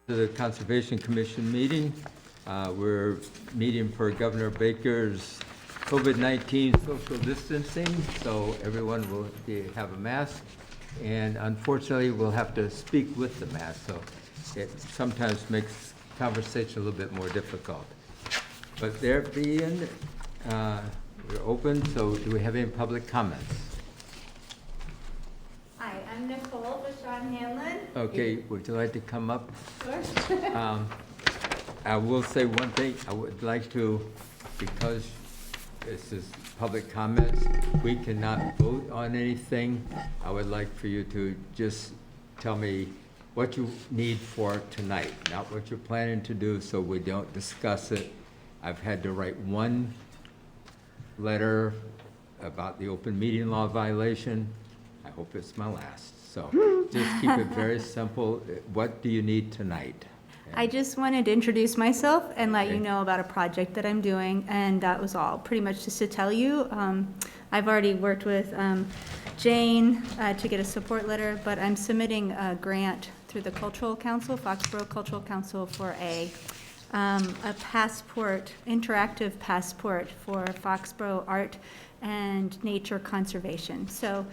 To the Conservation Commission meeting. We're meeting for Governor Baker's COVID-19 social distancing, so everyone will have a mask. And unfortunately, we'll have to speak with the mask, so it sometimes makes conversation a little bit more difficult. But there being, we're open, so do we have any public comments? Hi, I'm Nicole Vashon Hanlon. Okay, would you like to come up? Sure. I will say one thing, I would like to, because this is public comments, we cannot vote on anything. I would like for you to just tell me what you need for tonight, not what you're planning to do, so we don't discuss it. I've had to write one letter about the open meeting law violation. I hope it's my last. So just keep it very simple. What do you need tonight? I just wanted to introduce myself and let Okay. you know about a project that I'm doing, and that was all. Pretty much just to tell you, I've already worked with Jane to get a support letter, but I'm submitting a grant through the Cultural Council, Foxborough Cultural Council, for a passport, interactive passport for Foxborough art and nature conservation. So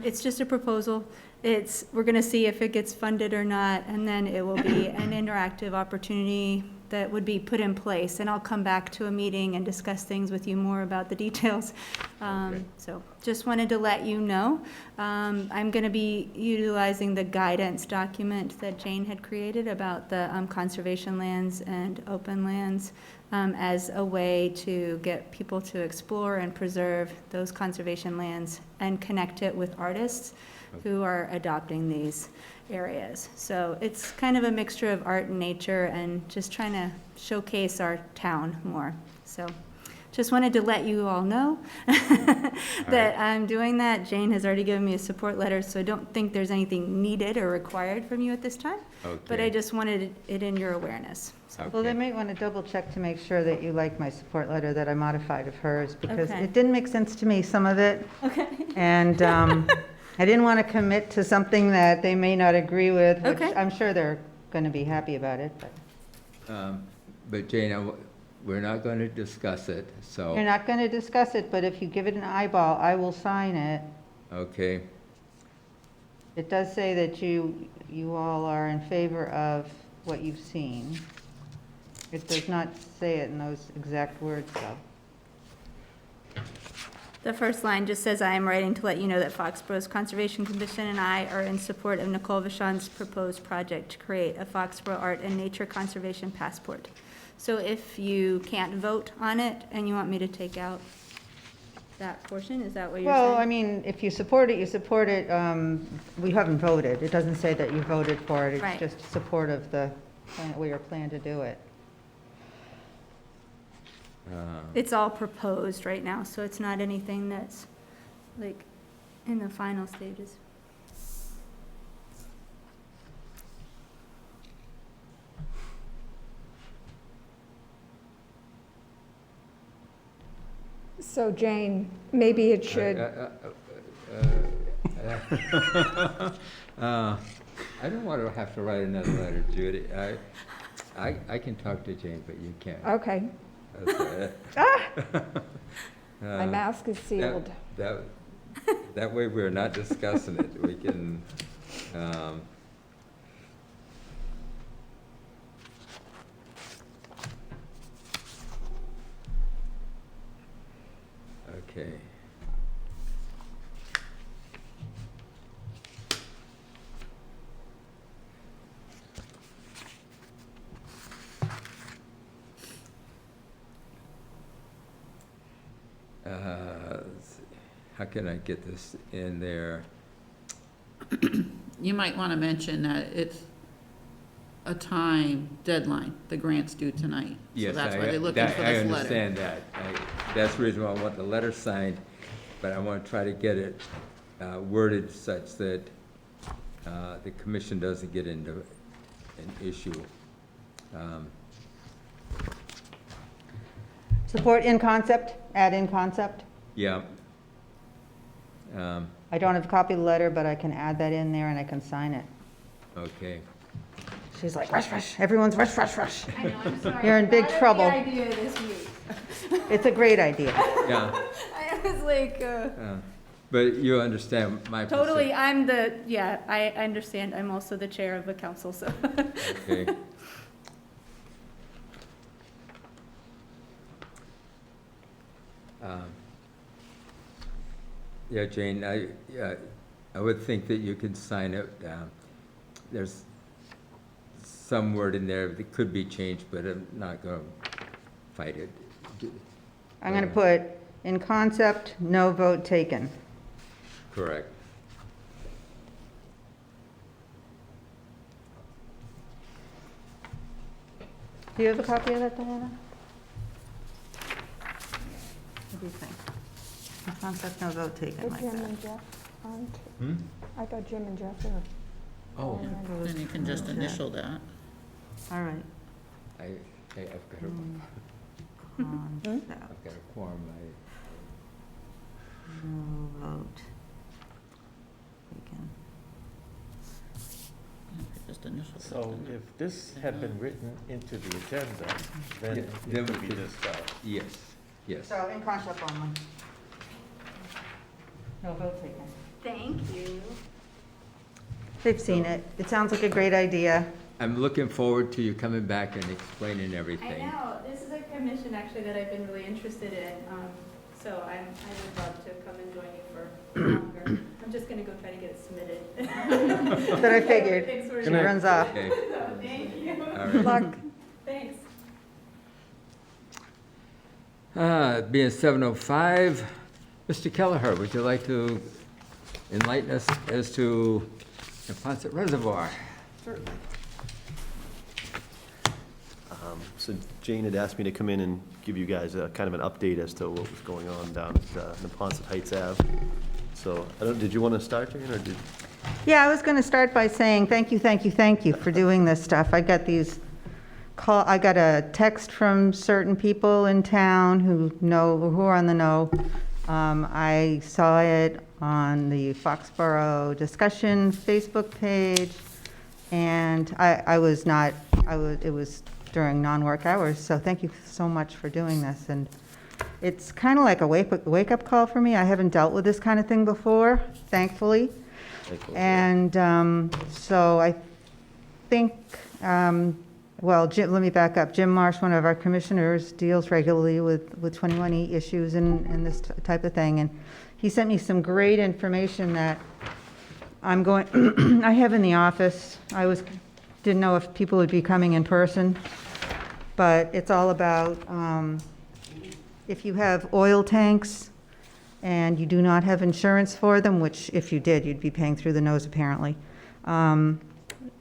it's just a proposal. We're going to see if it gets funded or not, and then it will be an interactive opportunity that would be put in place. And I'll come back to a meeting and discuss things with you more about the details. Okay. So just wanted to let you know. I'm going to be utilizing the guidance document that Jane had created about the conservation lands and open lands as a way to get people to explore and preserve those conservation lands and connect it with artists who are adopting these areas. So it's kind of a mixture of art and nature and just trying to showcase our town more. So just wanted to let you all know that I'm doing that. Jane has already given me a support letter, so I don't think there's anything needed or required from you at this time. But Okay. I just wanted it in your awareness. So. Well, they Okay. might want to double check to make sure that you like my support letter that I modified of hers, because Okay. it didn't make sense to me, some of it. Okay. And I didn't want to commit to something that they may not agree with, which Okay. I'm sure they're going to be happy about it, but But Jane, we're not going to discuss it, you're so, not going to discuss it, but if you give it an eyeball, I will sign it. okay. It does say that you all are in favor of what you've seen. It does not say it in those exact words, though. The first line just says, I am writing to let you know that Foxborough's Conservation Commission and I are in support of Nicole Vashon's proposed project to create a Foxborough art and nature conservation passport. So if you can't vote on it and you want me to take out that portion, is that what you're saying? Well, I mean, if you support it, you support it. We haven't voted. It doesn't say that you voted for it. Right. It's just support of the, your plan to do it. It's all proposed right now, so it's not anything that's like in the final stages. So Jane, maybe it should, I don't want to have to write another letter, Judy. I can talk to Jane, but you can't. okay, my mask is sealed. That way we're not discussing it. We can, okay. How can I get this in there? You might want to mention that it's a time deadline, the grant's due tonight. So Yes, that's why they're looking for I this letter. understand that. That's the reason why I want the letter signed, but I want to try to get it worded such that the commission doesn't get into an issue. Support in concept, add in concept. Yeah. I don't have a copy of the letter, but I can add that in there and I can sign it. Okay. She's like, rush, rush, everyone's rush, rush, rush. I know, I'm sorry. You're in big I thought of trouble. the idea this week. It's a great idea. Yeah, I was like, but you understand my position. totally, I understand. I'm also the chair of the council, so. Okay. Yeah, Jane, I would think that you could sign it. There's some word in there that could be changed, but I'm not going to fight it. I'm going to put, in concept, no vote taken. Correct. Do you have a copy of that, Diana? What do you think? In concept, no vote taken, Is like Jim that. and Jeff on? Hmm? I thought Jim and Jeff were. Oh, Then you can just initial that. All right. I've got Concept, I've got a quorum. no vote taken. Just initial that. So if this had been written into the agenda, then Yeah, it then could we be could- discussed. Yes, yes. So, in concept only. No vote taken. Thank you. They've seen it. It sounds like a great idea. I'm looking forward to you coming back and explaining I everything. know, this is a commission actually that I've been really interested in, so I would love to come and join you for longer. I'm just gonna go try to get it submitted. That's what I figured. Thanks for She runs off. Okay, So, thank you. all Good right. luck. Thanks. Being 7:05, Mr. Kelleher, would you like to enlighten us as to Neponset Reservoir? So Jane had asked me to come in and give you guys a kind of an update as to what was going on down at Neponset Heights Ave. So, did you want to start, Jane, or did? Yeah, I was going to start by saying thank you for doing this stuff. I got I got a text from certain people in town who are on the know. I saw it on the Foxborough discussion Facebook page, and it was during non-work hours, so thank you so much for doing this. And it's kind of like a wake-up call for me. I haven't dealt with this kind of thing before, thankfully. And so I think, well, Jim, let me back up. Jim Marsh, one of our commissioners, deals regularly with 21E issues and this type of thing. And he sent me some great information that I have in the office. Didn't know if people would be coming in person, but it's all about if you have oil tanks and you do not have insurance for them, which if you did, you'd be paying through the nose apparently,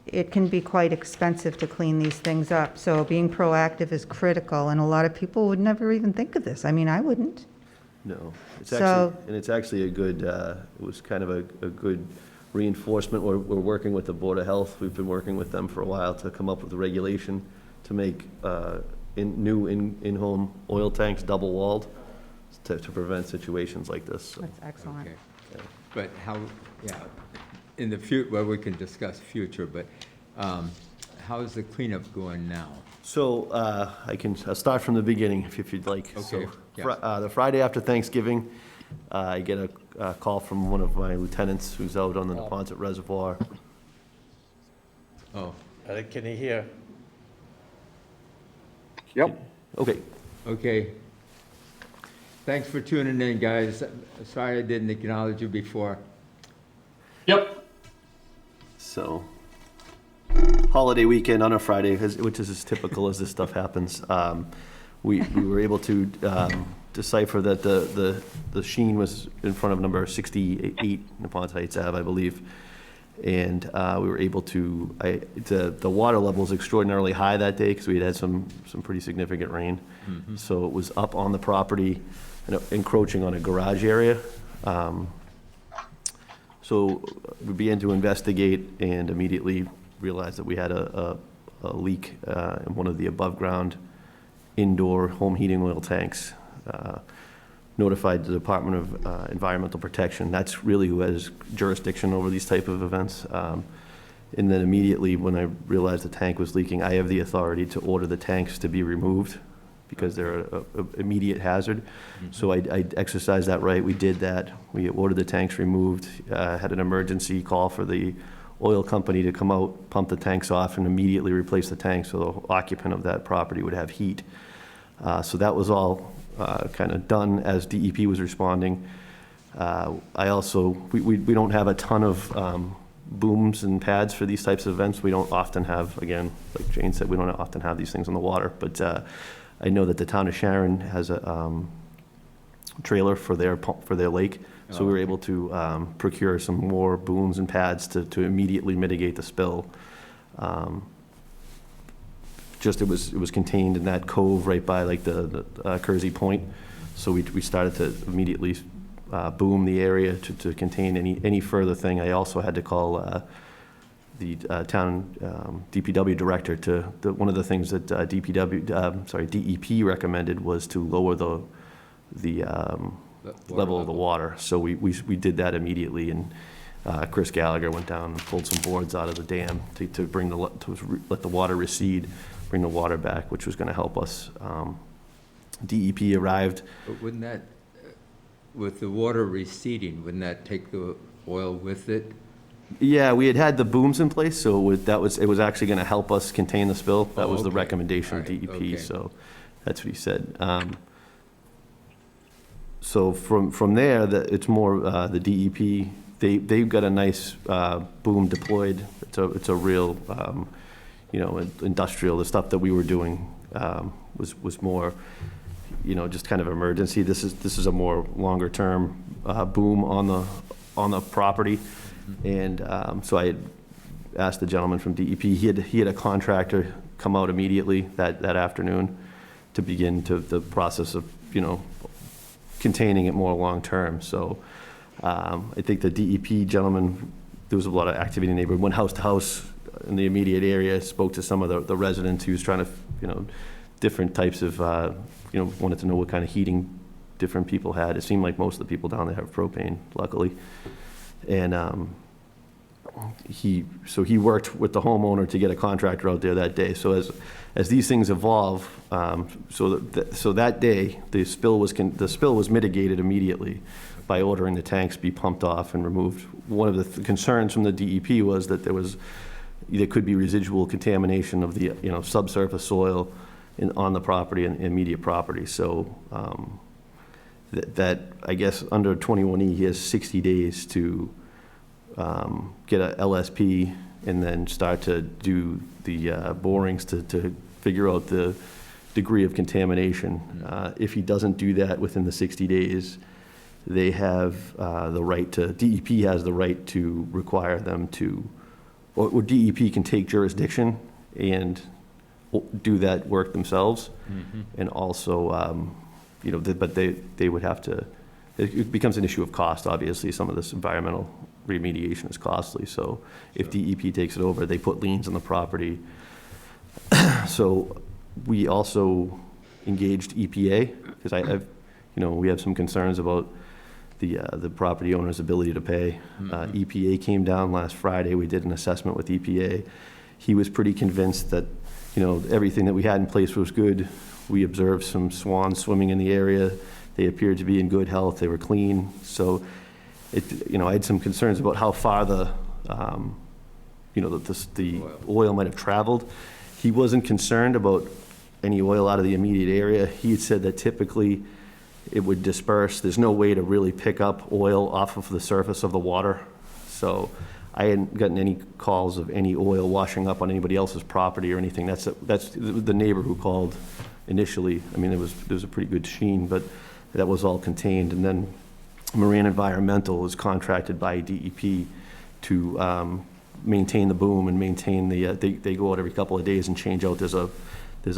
it can be quite expensive to clean these things up. So being proactive is critical, and a lot of people would never even think of this. I mean, I wouldn't. No, it's So- actually a good, it was kind of a good reinforcement. We're working with the Board of Health. We've been working with them for a while to come up with a regulation to make new in-home oil tanks double-walled to prevent situations like this. So, That's excellent. Okay. But how, yeah, in the future, well, we can discuss future, but how is the cleanup going now? So I'll start from the beginning if you'd like. Okay, So, yeah. the Friday after Thanksgiving, I get a call from one of my lieutenants who's out on the Neponset Reservoir. Oh, Can you hear? Yep. Okay, okay. Thanks for tuning in, guys. Sorry I didn't acknowledge you before. Yep. so holiday weekend on a Friday, which is as typical as this stuff happens. We were able to decipher that the sheen was in front of number 68 Neponset Heights Ave, I believe. And we were able to, the water level was extraordinarily high that day because we had some pretty significant rain. So it was up on the property, encroaching on a garage area. So we began to investigate and immediately realized that we had a leak in one of the above-ground indoor home heating oil tanks. Notified the Department of Environmental Protection. That's really who has jurisdiction over these type of events. And then immediately, when I realized the tank was leaking, I have the authority to order the tanks to be removed because they're an immediate hazard. So I exercised that right. We did that. We ordered the tanks removed, had an emergency call for the oil company to come out, pump the tanks off, and immediately replace the tanks so the occupant of that property would have heat. So that was all kind of done as DEP was responding. I also, we don't have a ton of booms and pads for these types of events. We don't often have, again, like Jane said, we don't often have these things on the water, but I know that the town of Sharon has a trailer for their lake, so we were able to procure some more booms and pads to immediately mitigate the spill. Just it was contained in that cove right by like the Kersey Point, so we started to immediately boom the area to contain any further thing. I also had to call the town DPW director one of the things that DEP recommended was to lower the level of the water. So we did that immediately, and Chris Gallagher went down and pulled some boards out of the dam to let the water recede, bring the water back, which was going to help us. DEP arrived. But wouldn't that, with the water receding, wouldn't that take the oil with it? Yeah, we had the booms in place, so it was actually going to help us contain the spill. That was the Okay. recommendation of All right, DEP, okay. so that's what he said. So from there, it's more the DEP. They've got a nice boom deployed. It's a real, industrial. The stuff that we were doing was more, just kind of emergency. This is a more longer term boom on the property. And so I had asked the gentleman from DEP, he had a contractor come out immediately that afternoon to begin the process of, containing it more long-term. So I think the DEP gentleman, there was a lot of activity in the neighborhood, went house to house in the immediate area, spoke to some of the residents. He was trying to, different types of, wanted to know what kind of heating different people had. It seemed like most of the people down there have propane, luckily. And he worked with the homeowner to get a contractor out there that day. So as these things evolve, so that day the spill was mitigated immediately by ordering the tanks be pumped off and removed. One of the concerns from the DEP was that there could be residual contamination of the subsurface soil on the property and immediate property. So that I guess under 21E he has 60 days to get a LSP and then start to do the borings to figure out the degree of contamination. If he doesn't do that within the 60 days, they have the right to, DEP has the right to require them to, or DEP can take jurisdiction and do that work themselves. And also, but they would have to, it becomes an issue of cost, obviously. Some of this environmental remediation is costly. So if DEP takes it over, they put liens on the property. So we also engaged EPA because we have some concerns about the property owner's ability to pay. EPA came down last Friday. We did an assessment with EPA. He was pretty convinced that everything that we had in place was good. We observed some swans swimming in the area. They appeared to be in good health. They were clean. So I had some concerns about how far the oil might have traveled. He wasn't concerned about any oil out of the immediate area. He had said that typically it would disperse. There's no way to really pick up oil off of the surface of the water. So I hadn't gotten any calls of any oil washing up on anybody else's property or anything. That's the neighbor who called initially. I mean, there was a pretty good sheen, but that was all contained. And then Marine Environmental is contracted by DEP to maintain the boom and maintain they go out every couple of days and change out. There's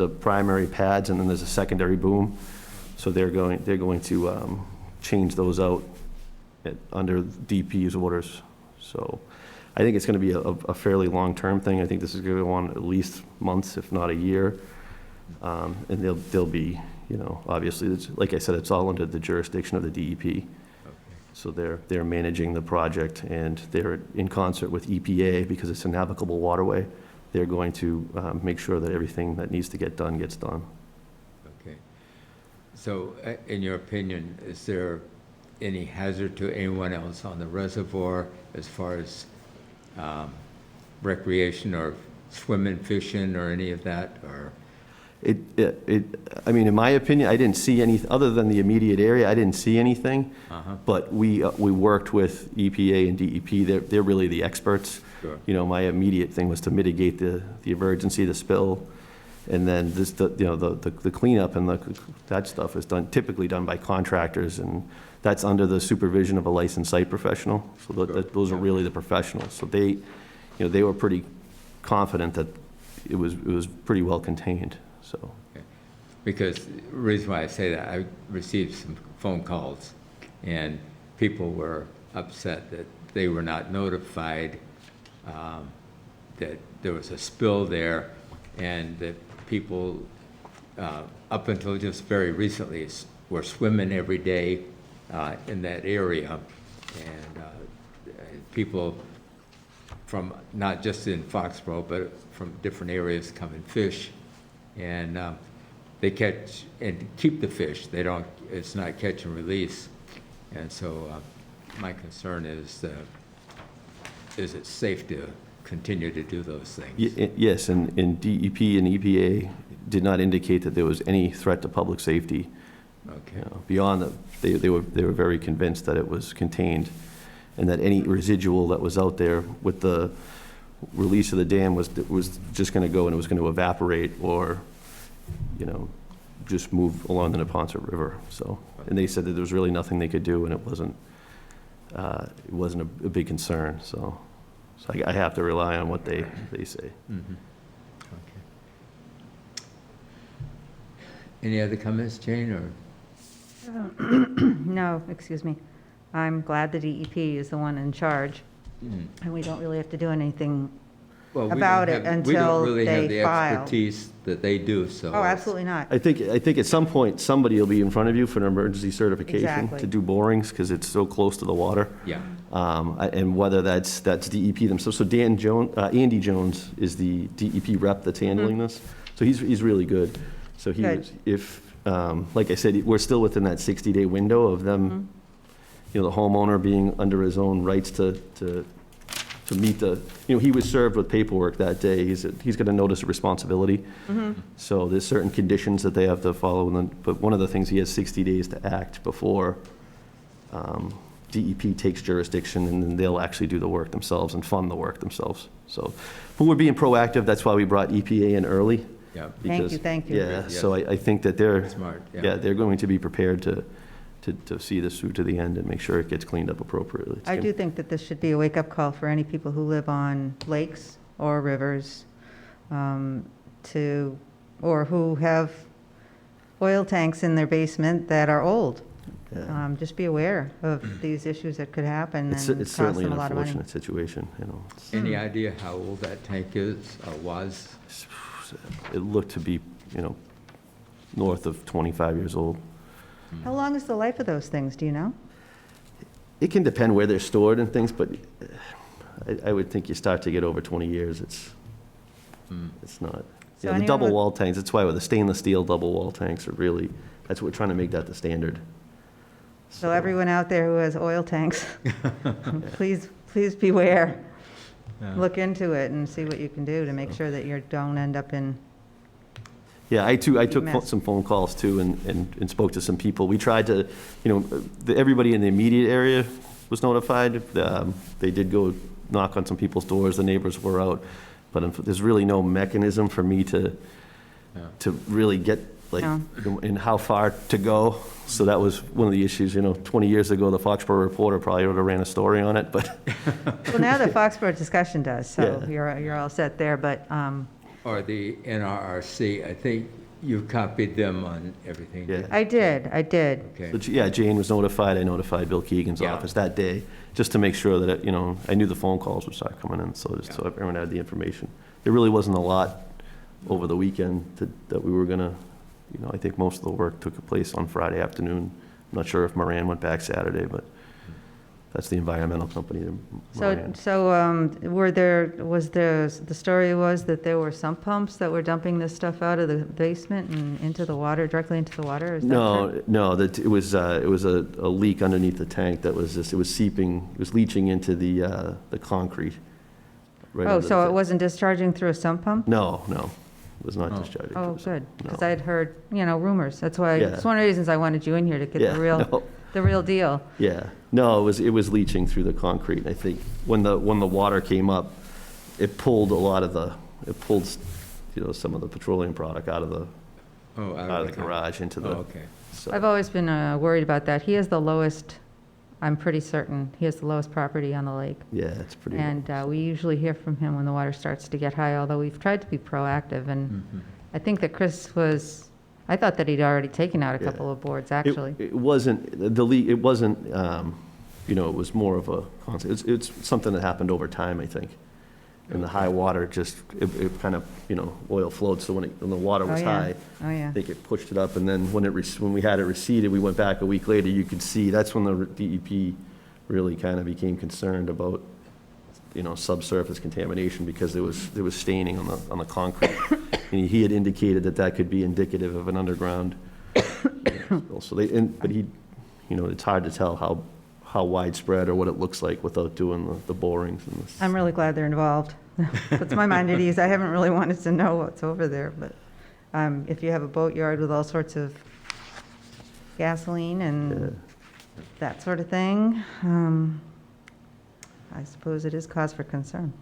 a primary pads and then there's a secondary boom. So they're going to change those out under DEP's orders. So I think it's going to be a fairly long-term thing. I think this is going to go on at least months, if not a year. And they'll be, obviously, like I said, it's all under the jurisdiction of the DEP. So they're managing the project, and they're in concert with EPA, because it's a navigable waterway. They're going to make sure that everything that needs to get done gets done. Okay. So, in your opinion, is there any hazard to anyone else on the reservoir as far as recreation or swimming, fishing, or any of that, or? I mean, in my opinion, I didn't see any, other than the immediate area, I didn't see anything. Uh-huh. But we worked with EPA and DEP. They're really the experts. Sure. You know, my immediate thing was to mitigate the emergency, the spill. And then the cleanup and that stuff is typically done by contractors, and that's under the supervision of a licensed site professional. So those are really the professionals. So they were pretty confident that it was pretty well contained, so. Okay. Because the reason why I say that, I received some phone calls, and people were upset that they were not notified that there was a spill there, and that people, up until just very recently, were swimming every day in that area, and people from not just in Foxborough, but from different areas come and fish, and they catch and keep the fish. They don't. It's not catch and release, and so my concern is it safe to continue to do those things? Yes, and DEP and EPA did not indicate that there was any threat to public safety. Okay. You know, beyond that, they were very convinced that it was contained, and that any residual that was out there with the release of the dam was just going to go, and it was going to evaporate, or, you know, just move along the Neponset River. So, and they said that there was really nothing they could do, and it wasn't a big concern. So I have to rely on what they say. Mm-hmm. Okay. Any other comments, Jane, or? No, excuse me. I'm glad the DEP is the one in charge, Mm. and we don't really have to do anything. Well, we About don't it have- We until don't really have they the file. expertise that they do, so. Oh, absolutely not. I think at some point, somebody will be in front of you for an emergency certification Exactly. to do borings, because it's so close to the water. Yeah. And whether that's DEP themselves. So Andy Jones is the DEP rep that's handling this. So he's really good. So he Good. was, if, like I said, we're still within that 60-day window of them, you know, the homeowner being under his own rights to meet the, you know, he was served with paperwork that day. He's got a notice of responsibility. So there's certain conditions that they have to follow, but one of the things, he has 60 days to act before DEP takes jurisdiction, and then they'll actually do the work themselves and fund the work themselves. So, but we're being proactive. That's why we brought EPA in early. Yeah. because- Thank you. Yeah, Yes. so I think that they're, Smart, yeah, they're going to be prepared to see this through to the end and make sure it gets cleaned up appropriately. It's I gonna- do think that this should be a wake-up call for any people who live on lakes or rivers, or who have oil tanks in their basement that are old. Yeah. Just be aware of these issues that could happen and It's cost certainly them an a lot of money. unfortunate situation, you know. Any idea how old that tank is, or was? It looked to be, you know, north of 25 years old. How long is the life of those things, do you know? It can depend where they're stored and things, but I would think you start to get over 20 years, it's not. So Yeah, the anyone double with- wall tanks, that's why with the stainless steel double wall tanks are really, that's what we're trying to make that the standard. So everyone out there who has oil tanks, please beware. Look into it and see what you can do to make sure that you don't end up in, Yeah, I took mess. some phone calls too, and spoke to some people. We tried to, you know, everybody in the immediate area was notified. They did go knock on some people's doors, the neighbors were out, but there's really no mechanism for me to really get, like, No. and how far to go. So that was one of the issues, you know, 20 years ago, the Foxborough Reporter probably would have ran a story on it, but. well, now the Foxborough discussion does, so Yeah. you're all set there, but, Or the NRRC, I think you copied them on everything. Yeah. didn't I you? did. Okay. So, yeah, Jane was notified, I notified Bill Keegan's Yeah. office that day, just to make sure that, you know, I knew the phone calls would start coming in, so just so everyone had the information. There really wasn't a lot over the weekend that we were gonna, you know, I think most of the work took place on Friday afternoon. I'm not sure if Moran went back Saturday, but That's the environmental company. The story was that there were sump pumps that were dumping this stuff out of the basement and into the water, directly into the water? Is that true? No, that it was a leak underneath the tank that was it was seeping, it was leaching into the concrete. Right Oh, under so the- it wasn't discharging through a sump pump? No, it was not discharging. Oh, It was- good, no. because I'd heard, rumors. That's why, Yeah. it's one of the reasons I wanted you in here, to get Yeah, the real, the real deal. Yeah, no, it was leaching through the concrete, and I think when the water came up, it pulled some of the petroleum product out of the garage into the. Oh, okay. So- I've always been worried about that. He has the lowest, I'm pretty certain, he has the lowest property on the lake. Yeah, it's pretty. And we usually hear from him when the water starts to get high, although we've tried to be proactive. And Mhm. I think that I thought that he'd already taken out a Yeah. couple of boards, actually. It wasn't, the leak, it wasn't, it was more of a constant, it's something that happened over time, I think. And the high water just, it kind of, oil flowed, so when the water was Oh, yeah. high, Oh, yeah. I think it pushed it up, and then when we had it receded, we went back a week later, you could see, that's when the DEP really kind of became concerned about, subsurface contamination, because there was staining on the concrete. And he had indicated that could be indicative of an underground. So but it's hard to tell how widespread or what it looks like without doing the borings and this. I'm really glad they're involved. Puts my mind at ease. I haven't really wanted to know what's over there, but if you have a boatyard with all sorts of gasoline and that sort of thing, I suppose it is cause for concern.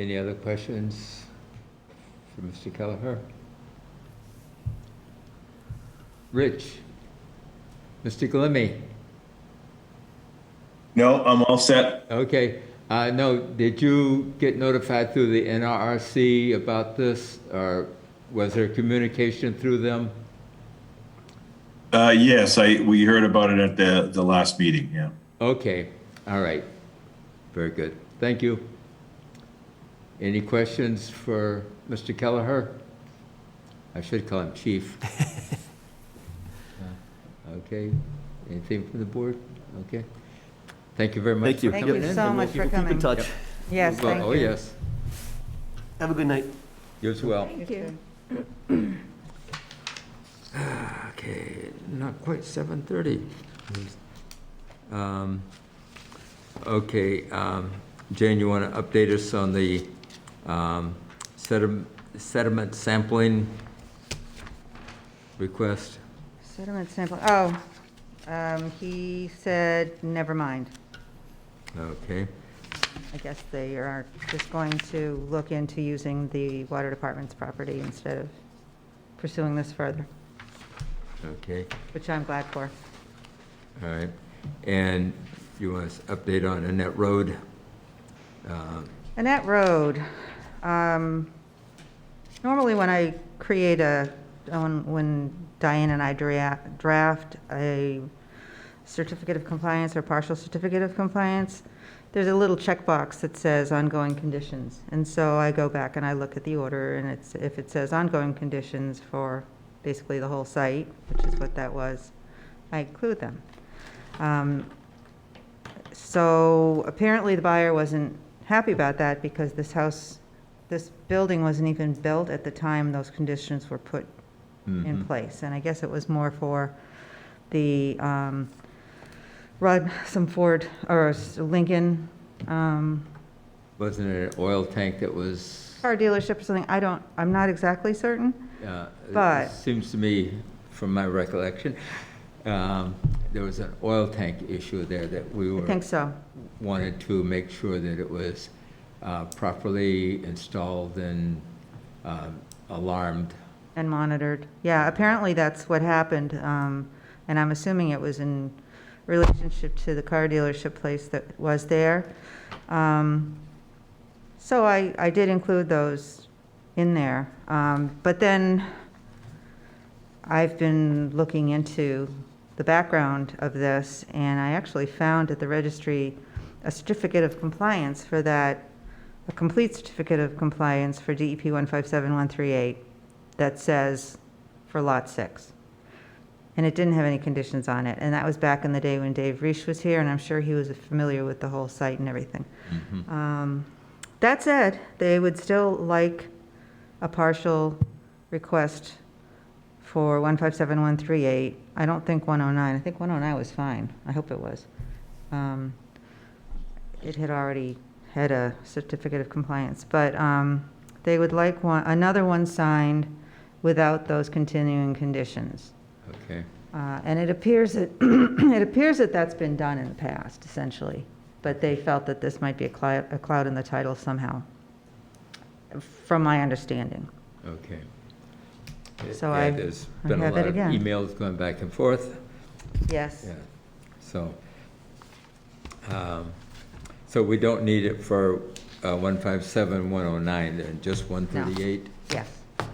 Any other questions for Mr. Kelleher? Rich? Mr. Glimmy? No, I'm all set. Okay. No, did you get notified through the NRRC about this, or was there communication through them? Yes, we heard about it at the last meeting, yeah. Okay, all right. Very good. Thank you. Any questions for Mr. Kelleher? I should call him chief. Okay, anything from the board? Okay. Thank you very much Thank you. for Thank coming you in. so and much we'll for Keep in coming. touch. Yes, Well, thank you. oh, yes. Have a good night. You as well. Thank you. Okay, not quite 7:30. Okay, Jane, you want to update us on the sediment sampling request? Sediment sample, he said, never mind. Okay, I guess they are just going to look into using the water department's property instead of pursuing this further, okay, which I'm glad for. all right. And you want us to update on Annette Road? Annette Road, normally when I create when Diane and I draft a certificate of compliance or partial certificate of compliance, there's a little checkbox that says ongoing conditions. And so I go back and I look at the order, and if it says ongoing conditions for basically the whole site, which is what that was, I include them. So apparently the buyer wasn't happy about that, because this building wasn't even built at the time those conditions were put in place. And I guess it was more for the some Ford or Lincoln Wasn't it an oil tank that was? car dealership or something. I'm not exactly certain. But- It seems to me, from my recollection, there was an oil tank issue there that we I think so. wanted to make sure that it was properly installed and alarmed. And monitored. Yeah, apparently that's what happened. And I'm assuming it was in relationship to the car dealership place that was there. So I did include those in there. But then I've been looking into the background of this, and I actually found at the registry a certificate of compliance for that, a complete certificate of compliance for DEP 157138 that says for Lot 6. and it didn't have any conditions on it. And that was back in the day when Dave Reich was here, and I'm sure he was familiar with the whole site and everything. That said, they would still like a partial request for 157138. I don't think 109. I think 109 was fine. I hope it was. It had already had a certificate of compliance, but they would like another one signed without those continuing conditions. Okay. And it appears that, it appears that that's been done in the past, essentially. But they felt that this might be a cloud in the title somehow, from my understanding. Okay. So Yeah, I there's been a have lot it of again. emails going back and forth. Yes. Yeah. So we don't need it for 157, 109, then just 138? Yes. All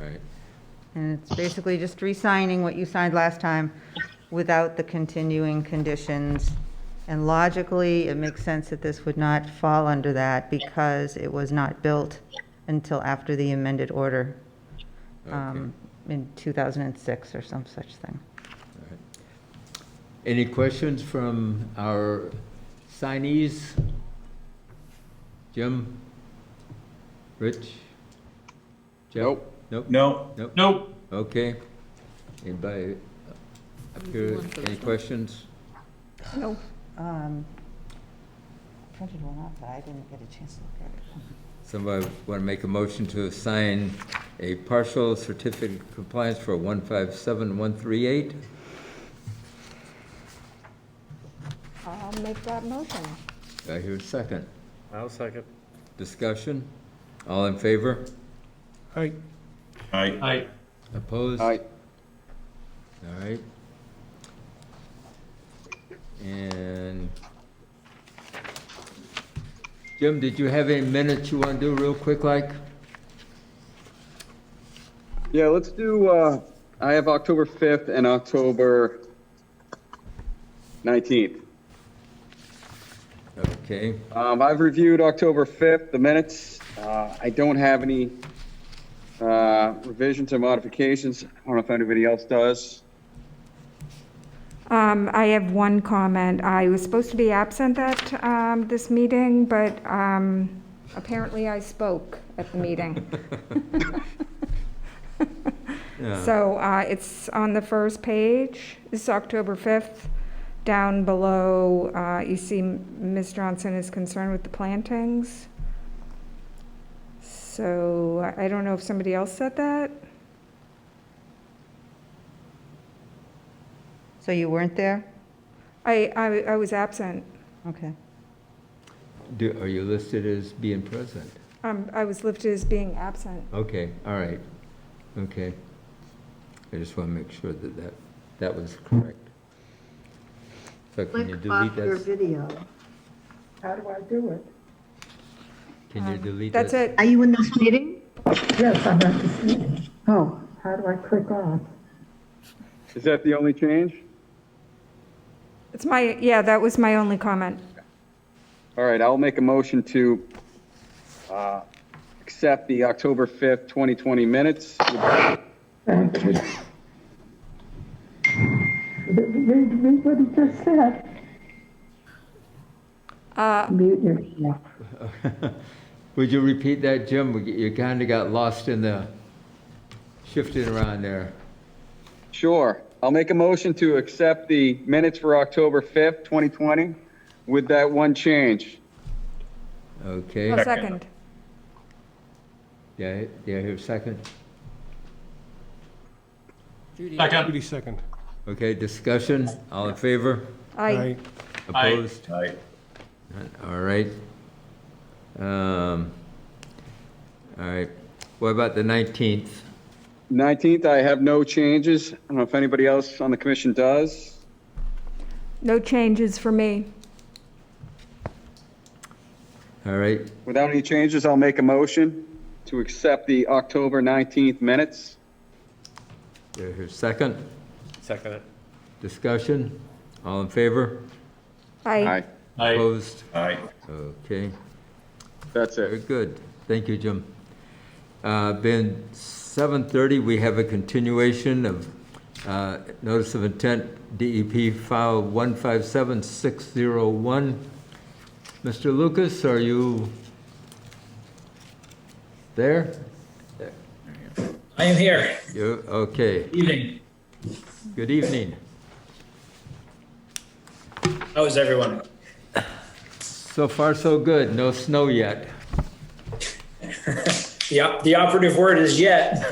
right. And it's basically just re-signing what you signed last time without the continuing conditions. And logically, it makes sense that this would not fall under that because it was not built until after the amended order Okay. in 2006 or some such thing. Any questions from our signees? Jim? Rich? Jeff? Nope. Nope? No, Nope? Nope. Okay. Anybody up here, any questions? No. Printed one up, but I didn't get a chance to look at it. Somebody want to make a motion to assign a partial certificate of compliance for 157138? I'll make that motion. Do I hear a second? I'll second. Discussion? All in favor? Aye. I, Opposed? Aye. All right. And Jim, did you have any minutes you want to do real quick like? Yeah, let's do, I have October 5th and October 19th. Okay, I've reviewed October 5th, the minutes. I don't have any revisions or modifications. I don't know if anybody else does. I have one comment. I was supposed to be absent at this meeting, but apparently I spoke at the meeting. yeah, So it's on the first page. This is October 5th. Down below, you see Ms. Johnson is concerned with the plantings. So I don't know if somebody else said that. So you weren't there? I was absent. Okay. are you listed as being present? I was listed as being absent. Okay, all right, okay. I just want to make sure that was correct. So can you delete that? video. How do I do it? Can you delete that? That's it. Are you in this meeting? Yes, I'm at this meeting. Oh, how do I click on? Is that the only change? It's yeah, that was my only comment. All right, I'll make a motion to accept the October 5th, 2020 minutes. Thank you. Read what he just said. Mute yourself. Would you repeat that, Jim? You kind of got lost in the shifting around there. Sure. I'll make a motion to accept the minutes for October 5th, 2020, with that one change. Okay, I'll second. yeah, I hear a second? Second. Okay, discussion, all in favor? I Opposed? I, All right. All right, what about the 19th? 19th, I have no changes. I don't know if anybody else on the commission does. no changes for me. All right, Without any changes, I'll make a motion to accept the October 19th minutes. do I hear a second? Second it. Discussion, all in favor? Aye. Opposed? I, Okay, That's very it. good. Thank you, Jim. Then 7:30, we have a continuation of Notice of intent, DEP file 157601. Mr. Lucas, are you there? I am here. You, okay. Evening. Good evening. How is everyone? So far, so good. No snow yet. The operative word is yet.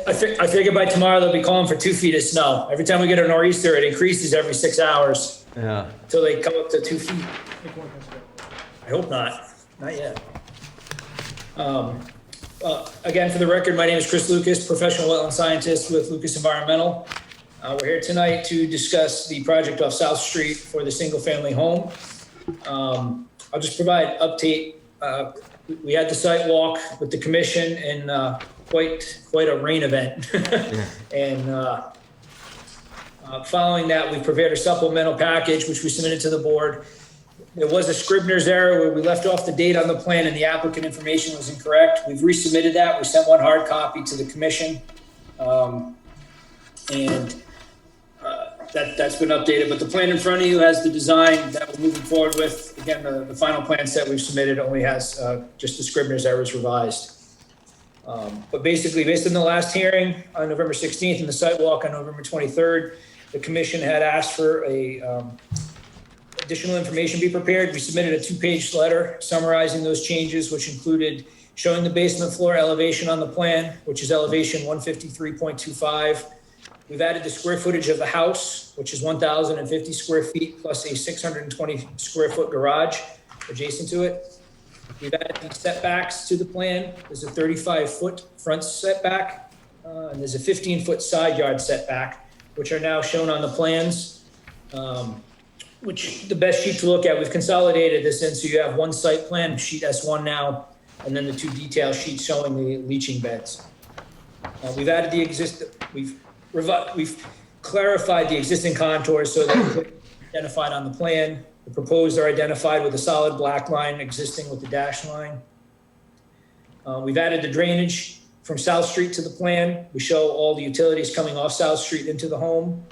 I figure by tomorrow they'll be calling for 2 feet of snow. Every time we get a nor'easter, it increases every 6 hours Yeah. until they come up to 2 feet. I hope not. Not yet. Again, for the record, my name is Chris Lucas, professional wetland scientist with Lucas Environmental. We're here tonight to discuss the project off South Street for the single-family home. I'll just provide an update. We had the site walk with the commission and quite a rain event. And following that, we prepared a supplemental package, which we submitted to the board. There was a Scribner's error where we left off the date on the plan and the applicant information was incorrect. We've resubmitted that. We sent one hard copy to the commission. That's been updated, but the plan in front of you has the design that we're moving forward with. Again, the final plan set we've submitted only has just the Scribner's errors revised. But basically, based on the last hearing on November 16th and the site walk on November 23rd, the commission had asked for additional information be prepared. We submitted a 2-page letter summarizing those changes, which included showing the basement floor elevation on the plan, which is elevation 153.25. We've added the square footage of the house, which is 1,050 square feet plus a 620 square foot garage adjacent to it. We've added the setbacks to the plan. There's a 35-foot front setback, and there's a 15-foot side yard setback, which are now shown on the plans, which the best sheet to look at. We've consolidated this in, so you have one site plan, sheet S1 now, and then the 2 detail sheets showing the leaching beds. We've added we've clarified the existing contours so that they're identified on the plan. The proposed are identified with a solid black line existing with the dash line. We've added the drainage from South Street to the plan. We show all the utilities coming off South Street into the home.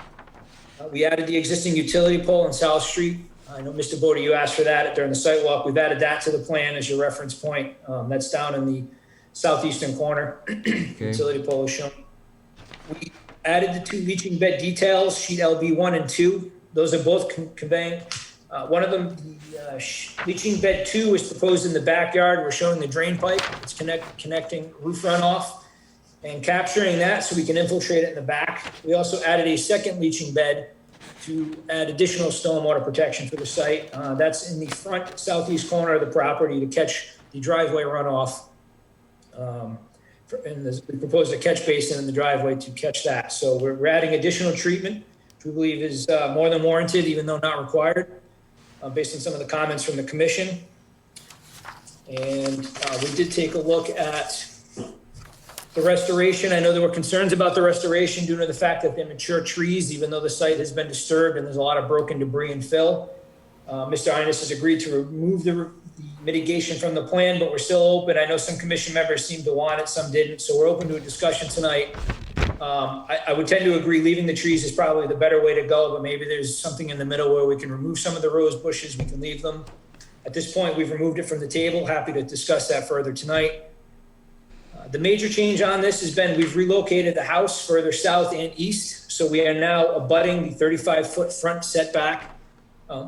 We added the existing utility pole on South Street. I know, Mr. Bodie, you asked for that during the site walk. We've added that to the plan as your reference point. That's down in the southeastern corner. Utility pole is shown. We added the 2 leaching bed details, sheet LB1 and 2. Those are both conveying. One of them, the leaching bed 2 is proposed in the backyard. We're showing the drain pipe. It's connecting roof runoff and capturing that so we can infiltrate it in the back. We also added a second leaching bed to add additional stormwater protection for the site. That's in the front southeast corner of the property to catch the driveway runoff. And we proposed a catch basin in the driveway to catch that. So we're adding additional treatment, which we believe is more than warranted, even though not required, based on some of the comments from the commission. And we did take a look at the restoration. I know there were concerns about the restoration due to the fact that they're mature trees, even though the site has been disturbed and there's a lot of broken debris and fill. Mr. Innes has agreed to remove the mitigation from the plan, but we're still open. I know some commission members seemed to want it, some didn't, so we're open to a discussion tonight. I would tend to agree leaving the trees is probably the better way to go, but maybe there's something in the middle where we can remove some of the rose bushes, we can leave them. At this point, we've removed it from the table. Happy to discuss that further tonight. The major change on this has been we've relocated the house further south and east, so we are now abutting the 35-foot front setback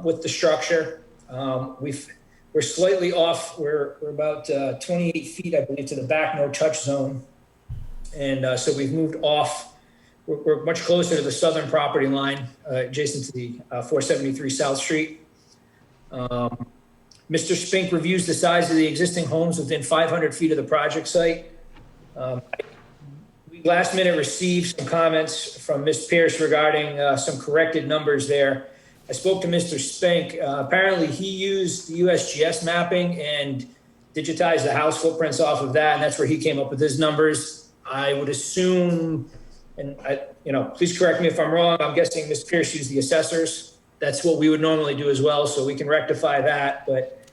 with the structure. We're slightly off. We're about 28 feet, I believe, to the back no touch zone. And so we've moved off. We're much closer to the southern property line, adjacent to the 473 South Street. Mr. Spink reviews the size of the existing homes within 500 feet of the project site. We last minute received some comments from Ms. Pierce regarding some corrected numbers there. I spoke to Mr. Spink. Apparently he used the USGS mapping and digitized the house footprints off of that, and that's where he came up with his numbers. I would assume, and please correct me if I'm wrong, I'm guessing Ms. Pierce used the assessors. That's what we would normally do as well, so we can rectify that. But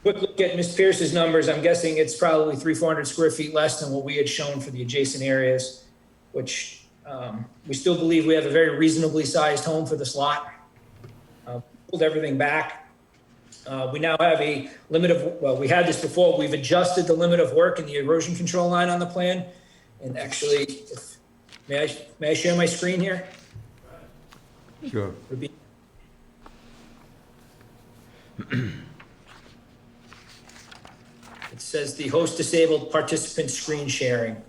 quick look at Ms. Pierce's numbers. I'm guessing it's probably 300-400 square feet less than what we had shown for the adjacent areas. which we still believe we have a very reasonably sized home for this lot. Pulled everything back. We now have a limit of, well, we had this before, we've adjusted the limit of work in the erosion control line on the plan. And actually, may I share my screen here? Sure. Would be- It says the host disabled participant screen sharing.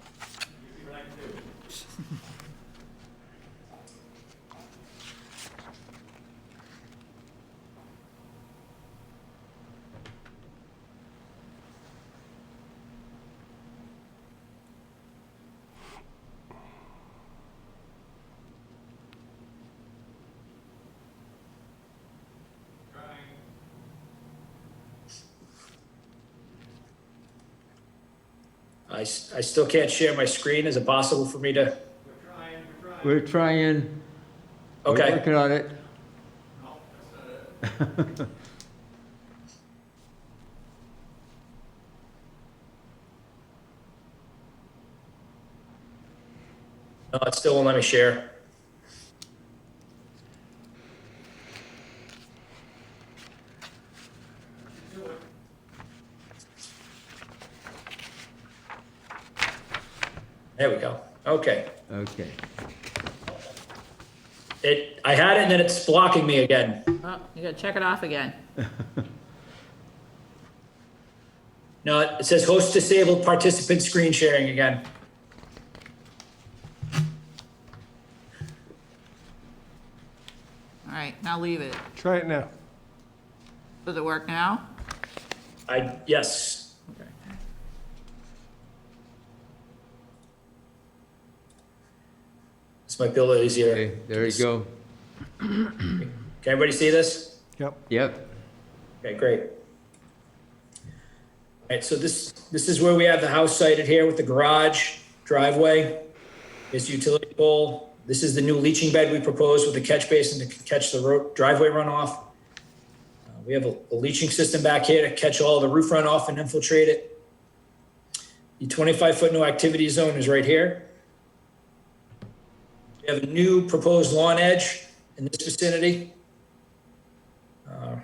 I still can't share my screen. Is it possible for me to? We're trying. Okay. We're working on it. No, it still won't let me share. There we go. Okay. Okay. I had it and then it's blocking me again. Oh, you gotta check it off again. No, it says host disabled participant screen sharing again. All right, now leave it. Try it now. Does it work now? Yes. Okay. This might be a little easier. Okay, there you go. Can everybody see this? Yep. Okay, great. All right, so this is where we have the house sited here with the garage, driveway, this utility pole. This is the new leaching bed we proposed with the catch basin to catch the driveway runoff. We have a leaching system back here to catch all the roof runoff and infiltrate it. The 25-foot no activity zone is right here. We have a new proposed lawn edge in this vicinity,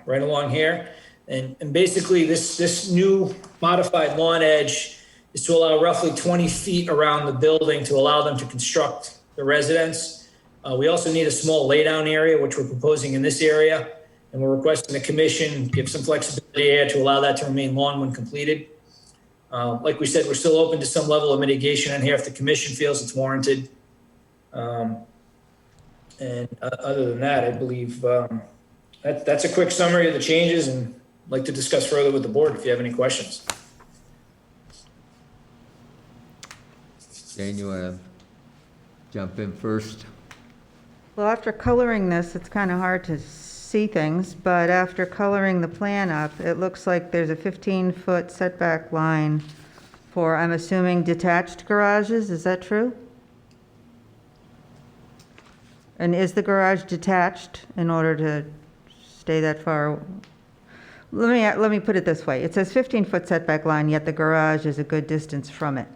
right along here. And basically this new modified lawn edge is to allow roughly 20 feet around the building to allow them to construct the residence. We also need a small laydown area, which we're proposing in this area. And we're requesting the commission give some flexibility here to allow that to remain lawn when completed. Like we said, we're still open to some level of mitigation in here if the commission feels it's warranted. And other than that, I believe that's a quick summary of the changes, and I'd like to discuss further with the board if you have any questions. Jane, you want to jump in first? Well, after coloring this, it's kind of hard to see things, but after coloring the plan up, it looks like there's a 15-foot setback line for, I'm assuming, detached garages. Is that true? And is the garage detached in order to stay that far? Let me put it this way. It says 15-foot setback line, yet the garage is a good distance from it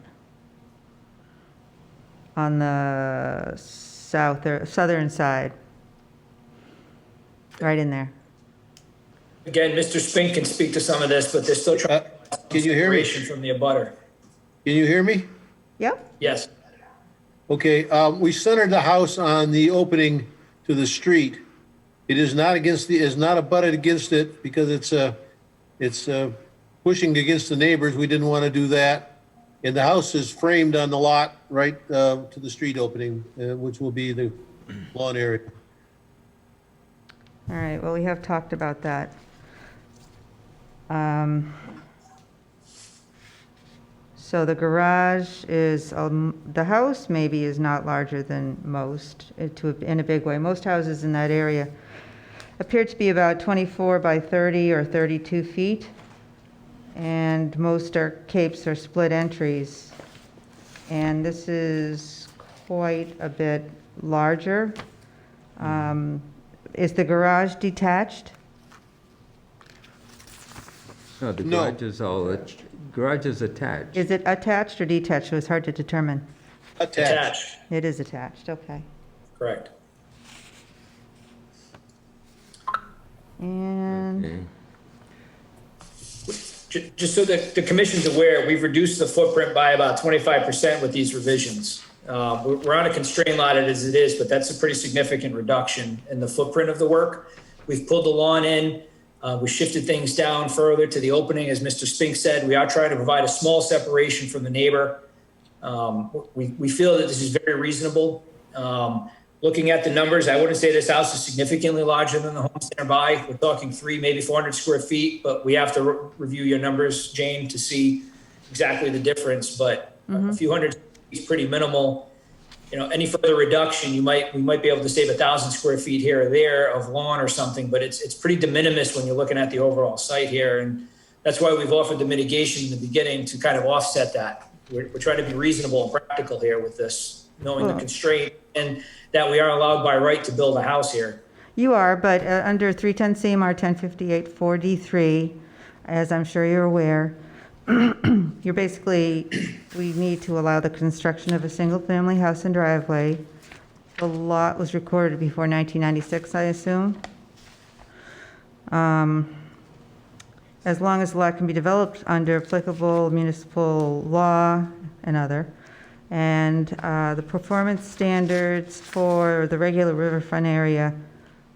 on the south or southern side, right in there. Again, Mr. Spink can speak to some of this, but they're still trying to find Can you hear me? separation from the abutter. Can you hear me? Yep. Yes. Okay, we centered the house on the opening to the street. It is not against is not abutted against it because it's pushing against the neighbors. We didn't want to do that. And the house is framed on the lot right to the street opening, which will be the lawn area. All right, well, we have talked about that. So the garage is, the house maybe is not larger than most, in a big way. Most houses in that area appear to be about 24 by 30 or 32 feet. And most capes are split entries. And this is quite a bit larger. Is the garage detached? No, the No. garage is all, garage is attached. Is it attached or detached? It was hard to determine. Attached, It is attached, okay. correct. And Okay. Just so that the commission's aware, we've reduced the footprint by about 25% with these revisions. We're on a constrained lot as it is, but that's a pretty significant reduction in the footprint of the work. We've pulled the lawn in. We shifted things down further to the opening. As Mr. Spink said, we are trying to provide a small separation from the neighbor. We feel that this is very reasonable. Looking at the numbers, I wouldn't say this house is significantly larger than the homes nearby. We're talking 300, maybe 400 square feet, but we have to review your numbers, Jane, to see exactly the difference. But a few hundred is pretty minimal. You know, any further reduction, we might be able to save 1,000 square feet here or there of lawn or something, but it's pretty de minimis when you're looking at the overall site here. And that's why we've offered the mitigation in the beginning to kind of offset that. We're trying to be reasonable and practical here with this, knowing the constraint and that we are allowed by right to build a house here. you are, but under 310 CMR 1058 4D3, as I'm sure you're aware, you're basically, we need to allow the construction of a single-family house and driveway. The lot was recorded before 1996, I assume. As long as the lot can be developed under applicable municipal law and other. And the performance standards for the regular riverfront area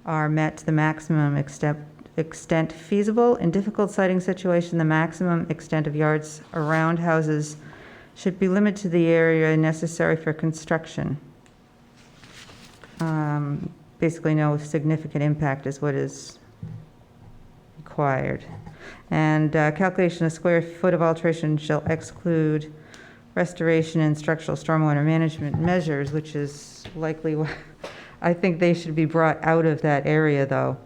are met to the maximum extent feasible. In difficult siting situation, the maximum extent of yards around houses should be limited to the area necessary for construction. Basically, no significant impact is what is required. And calculation of square foot of alteration shall exclude restoration and structural stormwater management measures, which is likely, I think they should be brought out of that area, though.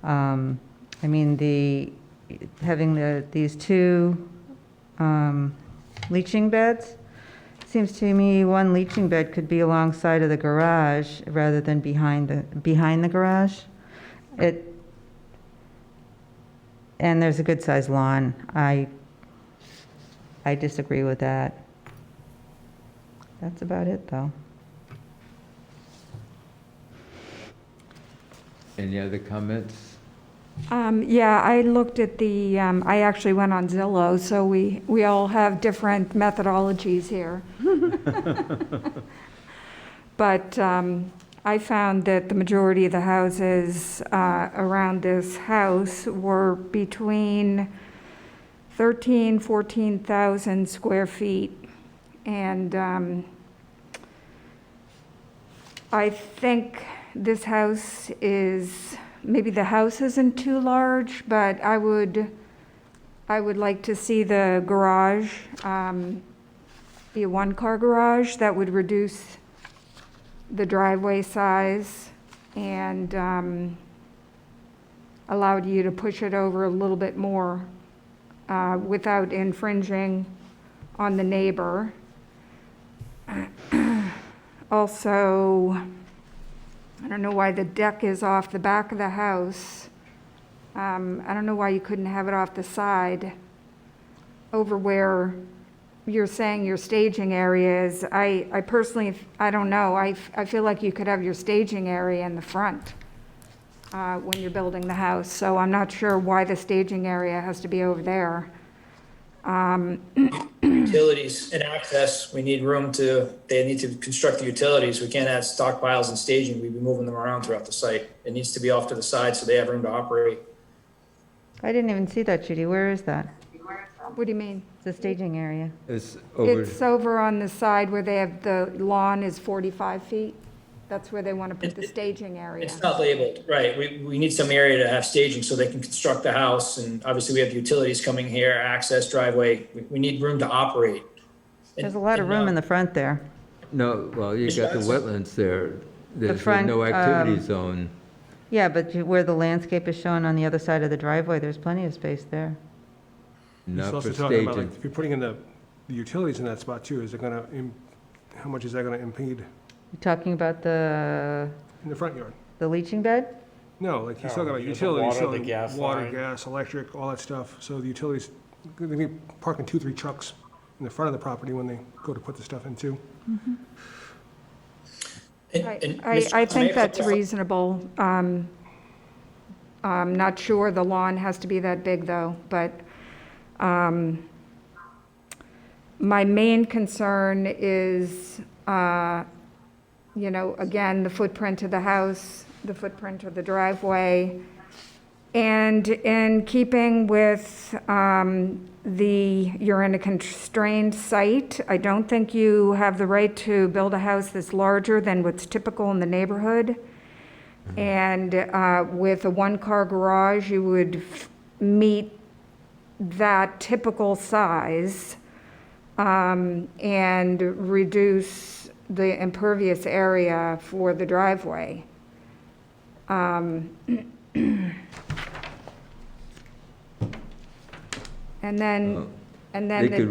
I mean, having these two leaching beds, seems to me one leaching bed could be alongside of the garage rather than behind the garage. And there's a good-sized lawn. I disagree with that. That's about it, though. Any other comments? Yeah, I looked at I actually went on Zillow, so we all have different methodologies here. But I found that the majority of the houses around this house were between 13,000, 14,000 square feet. And I think this house is, maybe the house isn't too large, but I would like to see the garage be a one-car garage. That would reduce the driveway size and allowed you to push it over a little bit more without infringing on the neighbor. Also, I don't know why the deck is off the back of the house. I don't know why you couldn't have it off the side over where you're saying your staging area is. I personally, I don't know. I feel like you could have your staging area in the front when you're building the house. So I'm not sure why the staging area has to be over there. Utilities and access, they need to construct the utilities. We can't have stockpiles and staging. We'd be moving them around throughout the site. It needs to be off to the side so they have room to operate. I didn't even see that, Judy. Where is that? What do you mean? The staging area. It's over, It's over on the side where they have, the lawn is 45 feet. That's where they want to put the staging area. It's not labeled, right. We need some area to have staging so they can construct the house. And obviously we have utilities coming here, access, driveway. We need room to operate. There's a lot of room in the front there. no, well, you got the wetlands there. There's a front, no activity zone. Yeah, but where the landscape is shown on the other side of the driveway, there's plenty of space there. He's Not for also talking about, staging. like, if you're putting in the utilities in that spot too, is it gonna, how much is that gonna impede You're talking about the in the front yard? leaching bed? No, like, he's No, talking about just the utilities, water, so the like gas water, line. gas, electric, all that stuff. So the utilities, they're gonna be parking 2, 3 trucks in the front of the property when they go to put the stuff in too. I think that's reasonable. I'm not sure the lawn has to be that big, though, but my main concern is, again, the footprint of the house, the footprint of the driveway, and in keeping with you're in a constrained site. I don't think you have the right to build a house that's larger than what's typical in the neighborhood. And with a one-car garage, you would meet that typical size and reduce the impervious area for the driveway. And then They could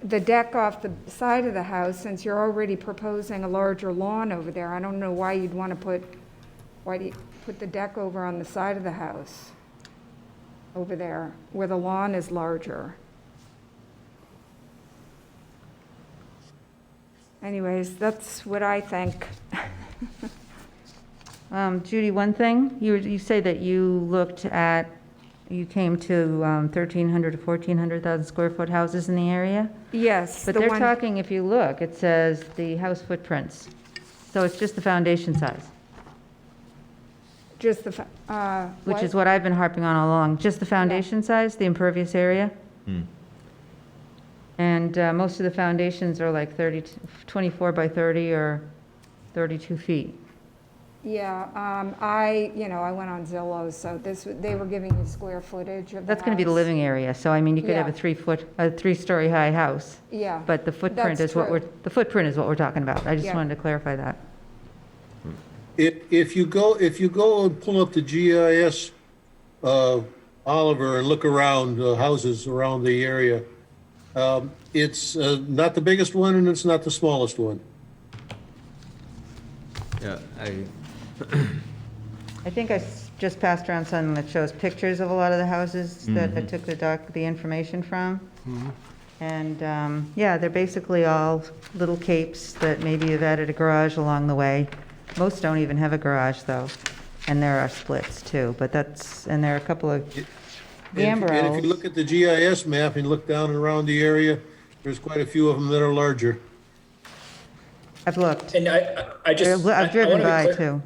the deck off the side of the house, since you're already proposing a larger lawn over there, I don't know why you'd want to why do you put the deck over on the side of the house, over there, where the lawn is larger? Anyways, that's what I think. Judy, one thing, you say that you came to 1,300 to 1,400,000 square foot houses in the area? Yes. But they're talking, if you look, it says the house footprints. So it's just the foundation size, Just which is what I've been harping on all along. Just the foundation size, the impervious area? And most of the foundations are like 24 by 30 or 32 feet. Yeah, I went on Zillow, so they were giving you square footage of the That's going to be the house. living area, so I mean, you could have a Yeah. 3-story high house. Yeah. But the footprint That's is what true. the footprint is what we're talking about. I just Yeah. wanted to clarify that. If you go and pull up the GIS, Oliver, and look around, houses around the area, it's not the biggest one and it's not the smallest one. Yeah, I think I just passed around something that shows pictures of a lot of the houses that I took the information from. And, yeah, they're basically all little capes that maybe have added a garage along the way. Most don't even have a garage, though, and there are splits, too, but and there are a couple of And if gambrels. you look at the GIS map and look down and around the area, there's quite a few of them that are larger. I've looked. And I just. I've driven I wanna by, be clear.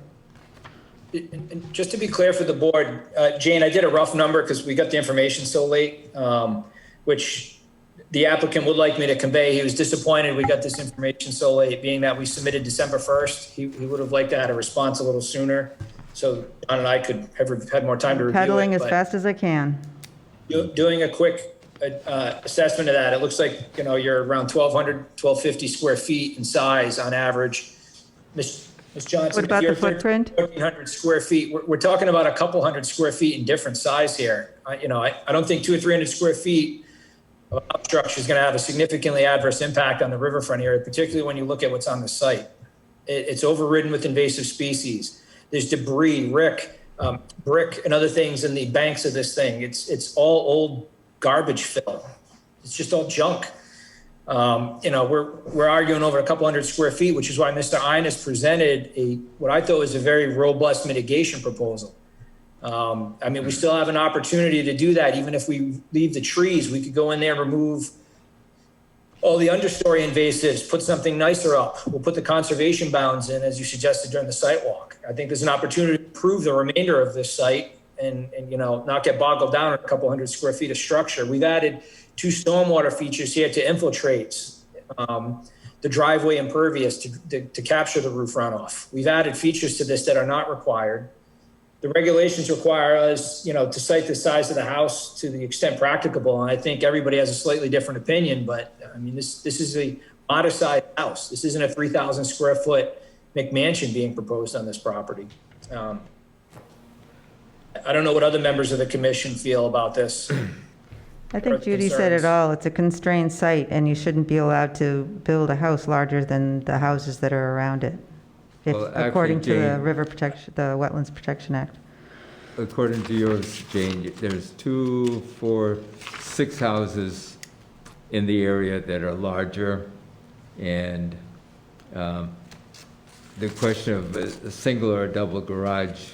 too. And just to be clear for the board, Jane, I did a rough number because we got the information so late, which the applicant would like me to convey. He was disappointed we got this information so late, being that we submitted December 1st. He would have liked to have a response a little sooner, so John and I could have had more time to review it. Pedaling as but fast as I can. Doing a quick assessment of that, it looks like, you're around 1,200, 1,250 square feet in size on average. Ms. Johnson, What about if you're the footprint? 1,300 square feet, we're talking about a couple hundred square feet in different size here. I don't think 200 or 300 square feet of a structure is going to have a significantly adverse impact on the riverfront area, particularly when you look at what's on the site. It's overridden with invasive species. There's debris, brick, and other things in the banks of this thing. It's all old garbage fill. It's just all junk. We're arguing over a couple hundred square feet, which is why Mr. Ines presented what I thought was a very robust mitigation proposal. We still have an opportunity to do that. Even if we leave the trees, we could go in there and remove all the understory invasives, put something nicer up. We'll put the conservation bounds in, as you suggested during the site walk. I think there's an opportunity to improve the remainder of this site and not get boggled down in a couple hundred square feet of structure. We've added 2 stormwater features here to infiltrate the driveway impervious to capture the roof runoff. We've added features to this that are not required. The regulations require us, to site the size of the house to the extent practicable. And I think everybody has a slightly different opinion, but this is a modest sized house. This isn't a 3,000 square foot McMansion being proposed on this property. I don't know what other members of the commission feel about this. I think Judy said it all. It's a constrained site, and you shouldn't be allowed to build a house larger than the houses that are around it, Well, actually, according to the Jane- the Wetlands Protection Act. According to yours, Jane, there's 2, 4, 6 houses in the area that are larger. And the question of a single or a double garage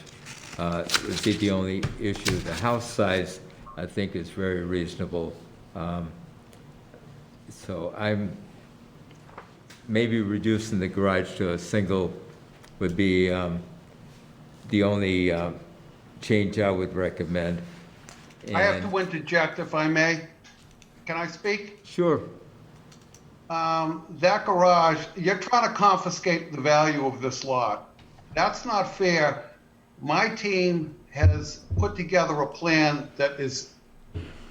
would be the only issue. The house size, I think, is very reasonable. So I'm maybe reducing the garage to a single would be the only change I would recommend. I have And- to interject if I may. Can I speak? Sure. That garage, you're trying to confiscate the value of this lot. That's not fair. My team has put together a plan that is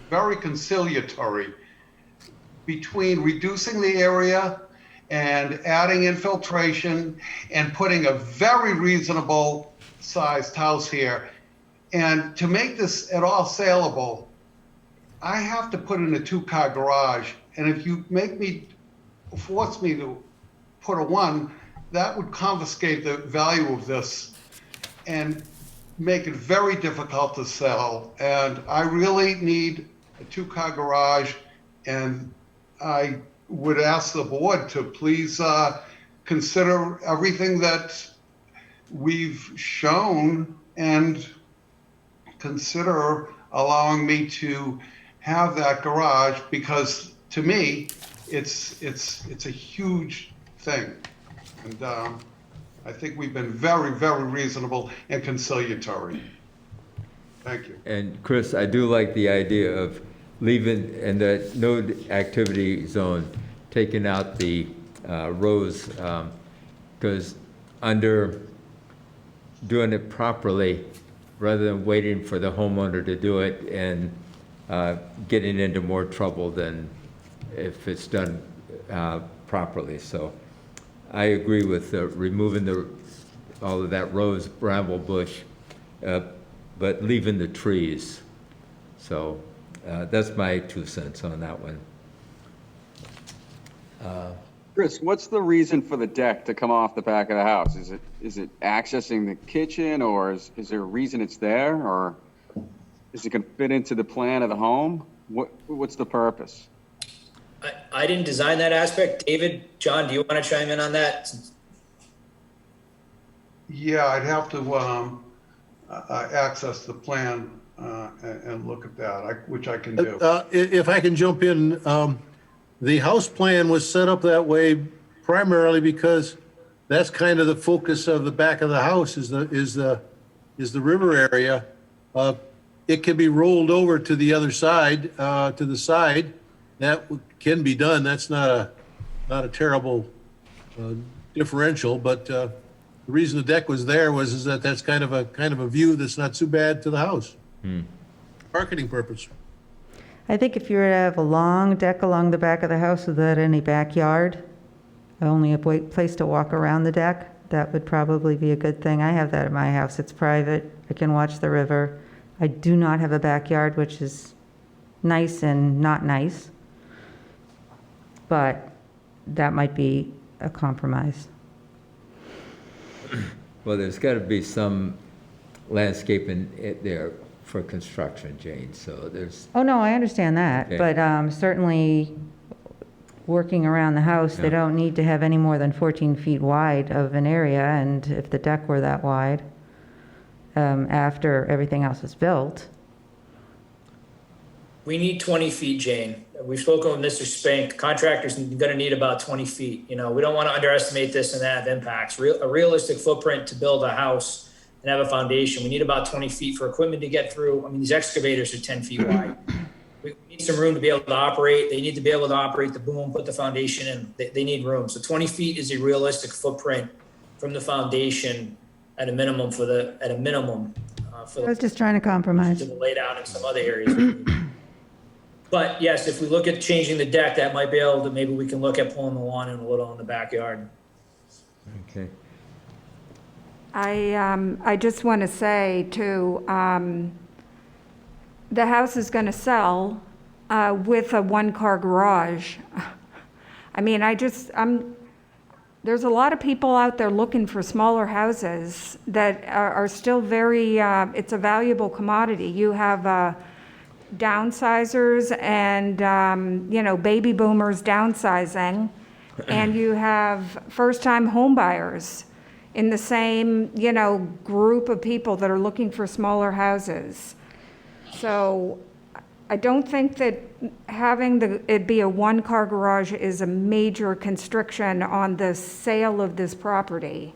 very conciliatory between reducing the area and adding infiltration and putting a very reasonable sized house here. And to make this at all saleable, I have to put in a 2-car garage. And if you force me to put a 1, that would confiscate the value of this and make it very difficult to sell. And I really need a 2-car garage, and I would ask the board to please consider everything that we've shown and consider allowing me to have that garage, because to me, it's a huge thing. And I think we've been very, very reasonable and conciliatory. Thank you. And Chris, I do like the idea of leaving in the no activity zone, taking out the rows, because under doing it properly, rather than waiting for the homeowner to do it and getting into more trouble than if it's done properly. So I agree with removing all of that rose bramble bush, but leaving the trees. So that's my 2 cents on that one. Chris, what's the reason for the deck to come off the back of the house? Is it accessing the kitchen, or is there a reason it's there, or is it going to fit into the plan of the home? What's the purpose? I didn't design that aspect. David, John, do you want to chime in on that? Yeah, I'd have to access the plan and look at that, which I can do. If I can jump in, the house plan was set up that way primarily because that's kind of the focus of the back of the house is the river area. It can be rolled over to the other side, to the side. That can be done. That's not a terrible differential, but the reason the deck was there is that that's kind of a view that's not too bad to the house. Marketing purpose. I think if you were to have a long deck along the back of the house without any backyard, only a place to walk around the deck, that would probably be a good thing. I have that at my house. It's private. I can watch the river. I do not have a backyard, which is nice and not nice, but that might be a compromise. Well, there's got to be some landscaping there for construction, Jane, so there's, Oh, no, I understand that, Okay. but certainly working around the house, they Yeah. don't need to have any more than 14 feet wide of an area, and if the deck were that wide, after everything else is built. We need 20 feet, Jane. We've spoken with Mr. Spank. Contractors going to need about 20 feet. You know, we don't want to underestimate this and that impacts. A realistic footprint to build a house and have a foundation. We need about 20 feet for equipment to get through. I mean, these excavators are 10 feet wide. We need some room to be able to operate. They need to be able to operate the boom, put the foundation in. They need room. So 20 feet is a realistic footprint from the foundation at a minimum for the I was just trying to compromise. to the lay down in some other areas. But yes, if we look at changing the deck, that might be able to, maybe we can look at pulling the lawn in a little in the backyard. okay. I just want to say too, the house is going to sell with a 1-car garage. I mean, there's a lot of people out there looking for smaller houses that are still very, it's a valuable commodity. You have downsizers and, baby boomers downsizing, and you have first-time homebuyers in the same, group of people that are looking for smaller houses. So I don't think that having it be a one-car garage is a major constriction on the sale of this property.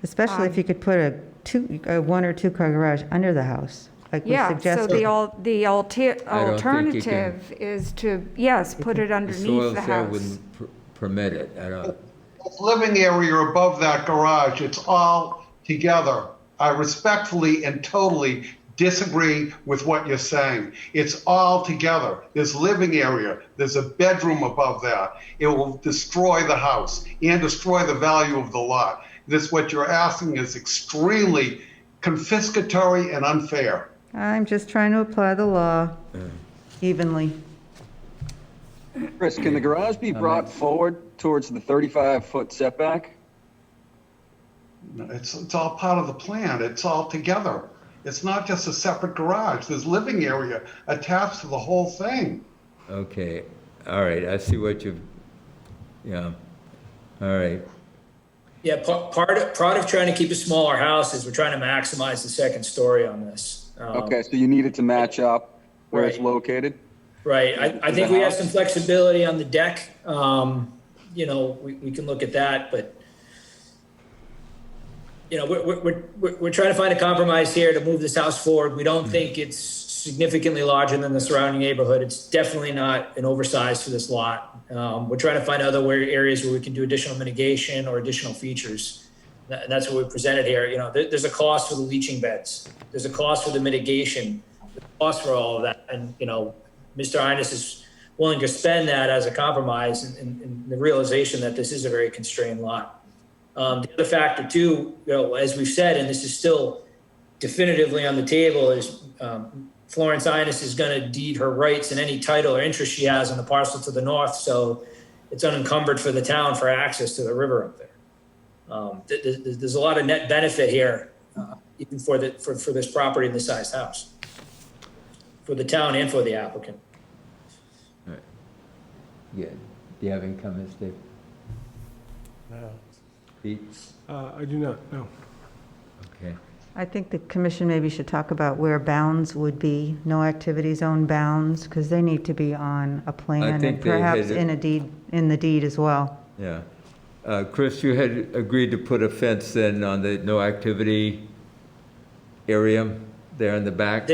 Especially if you could put a 1 or 2 car garage under the house, like we Yeah, so suggested. the alternative is to, yes, put it The underneath soil the sale house. wouldn't permit it. I don't, Living area above that garage, it's all together. I respectfully and totally disagree with what you're saying. It's all together. There's living area, there's a bedroom above that. It will destroy the house and destroy the value of the lot. This, what you're asking is extremely confiscatory and unfair. I'm just trying to apply the law evenly. Chris, can the garage be brought forward towards the 35-foot setback? It's all part of the plan. It's all together. It's not just a separate garage. There's living area attached to the whole thing. okay, all right, I see what you've, yeah, all right. Yeah, part of trying to keep a smaller house is we're trying to maximize the second story on this. Okay, so you need it to match up where it's Right. located? Right, I think we have some flexibility on the deck. We can look at that, but, we're trying to find a compromise here to move this house forward. We don't think it's significantly larger than the surrounding neighborhood. It's definitely not an oversized for this lot. We're trying to find other areas where we can do additional mitigation or additional features. And that's what we presented here. There's a cost for the leaching beds. There's a cost for the mitigation, there's a cost for all of that. And, Mr. Ines is willing to spend that as a compromise in the realization that this is a very constrained lot. The other factor too, as we've said, and this is still definitively on the table, is Florence Ines is going to deed her rights and any title or interest she has on the parcel to the north, so it's unencumbered for the town for access to the river up there. There's a lot of net benefit here, even for this property in this sized house, for the town and for the applicant. All right. Yeah, do you have any comments, Dave? No. Pete? I do not, no. Okay. I think the commission maybe should talk about where bounds would be, no activity zone bounds, because they need to be on a plan think and they perhaps had- in the deed as well. Yeah. Chris, you had agreed to put a fence in on the no activity area there in the back?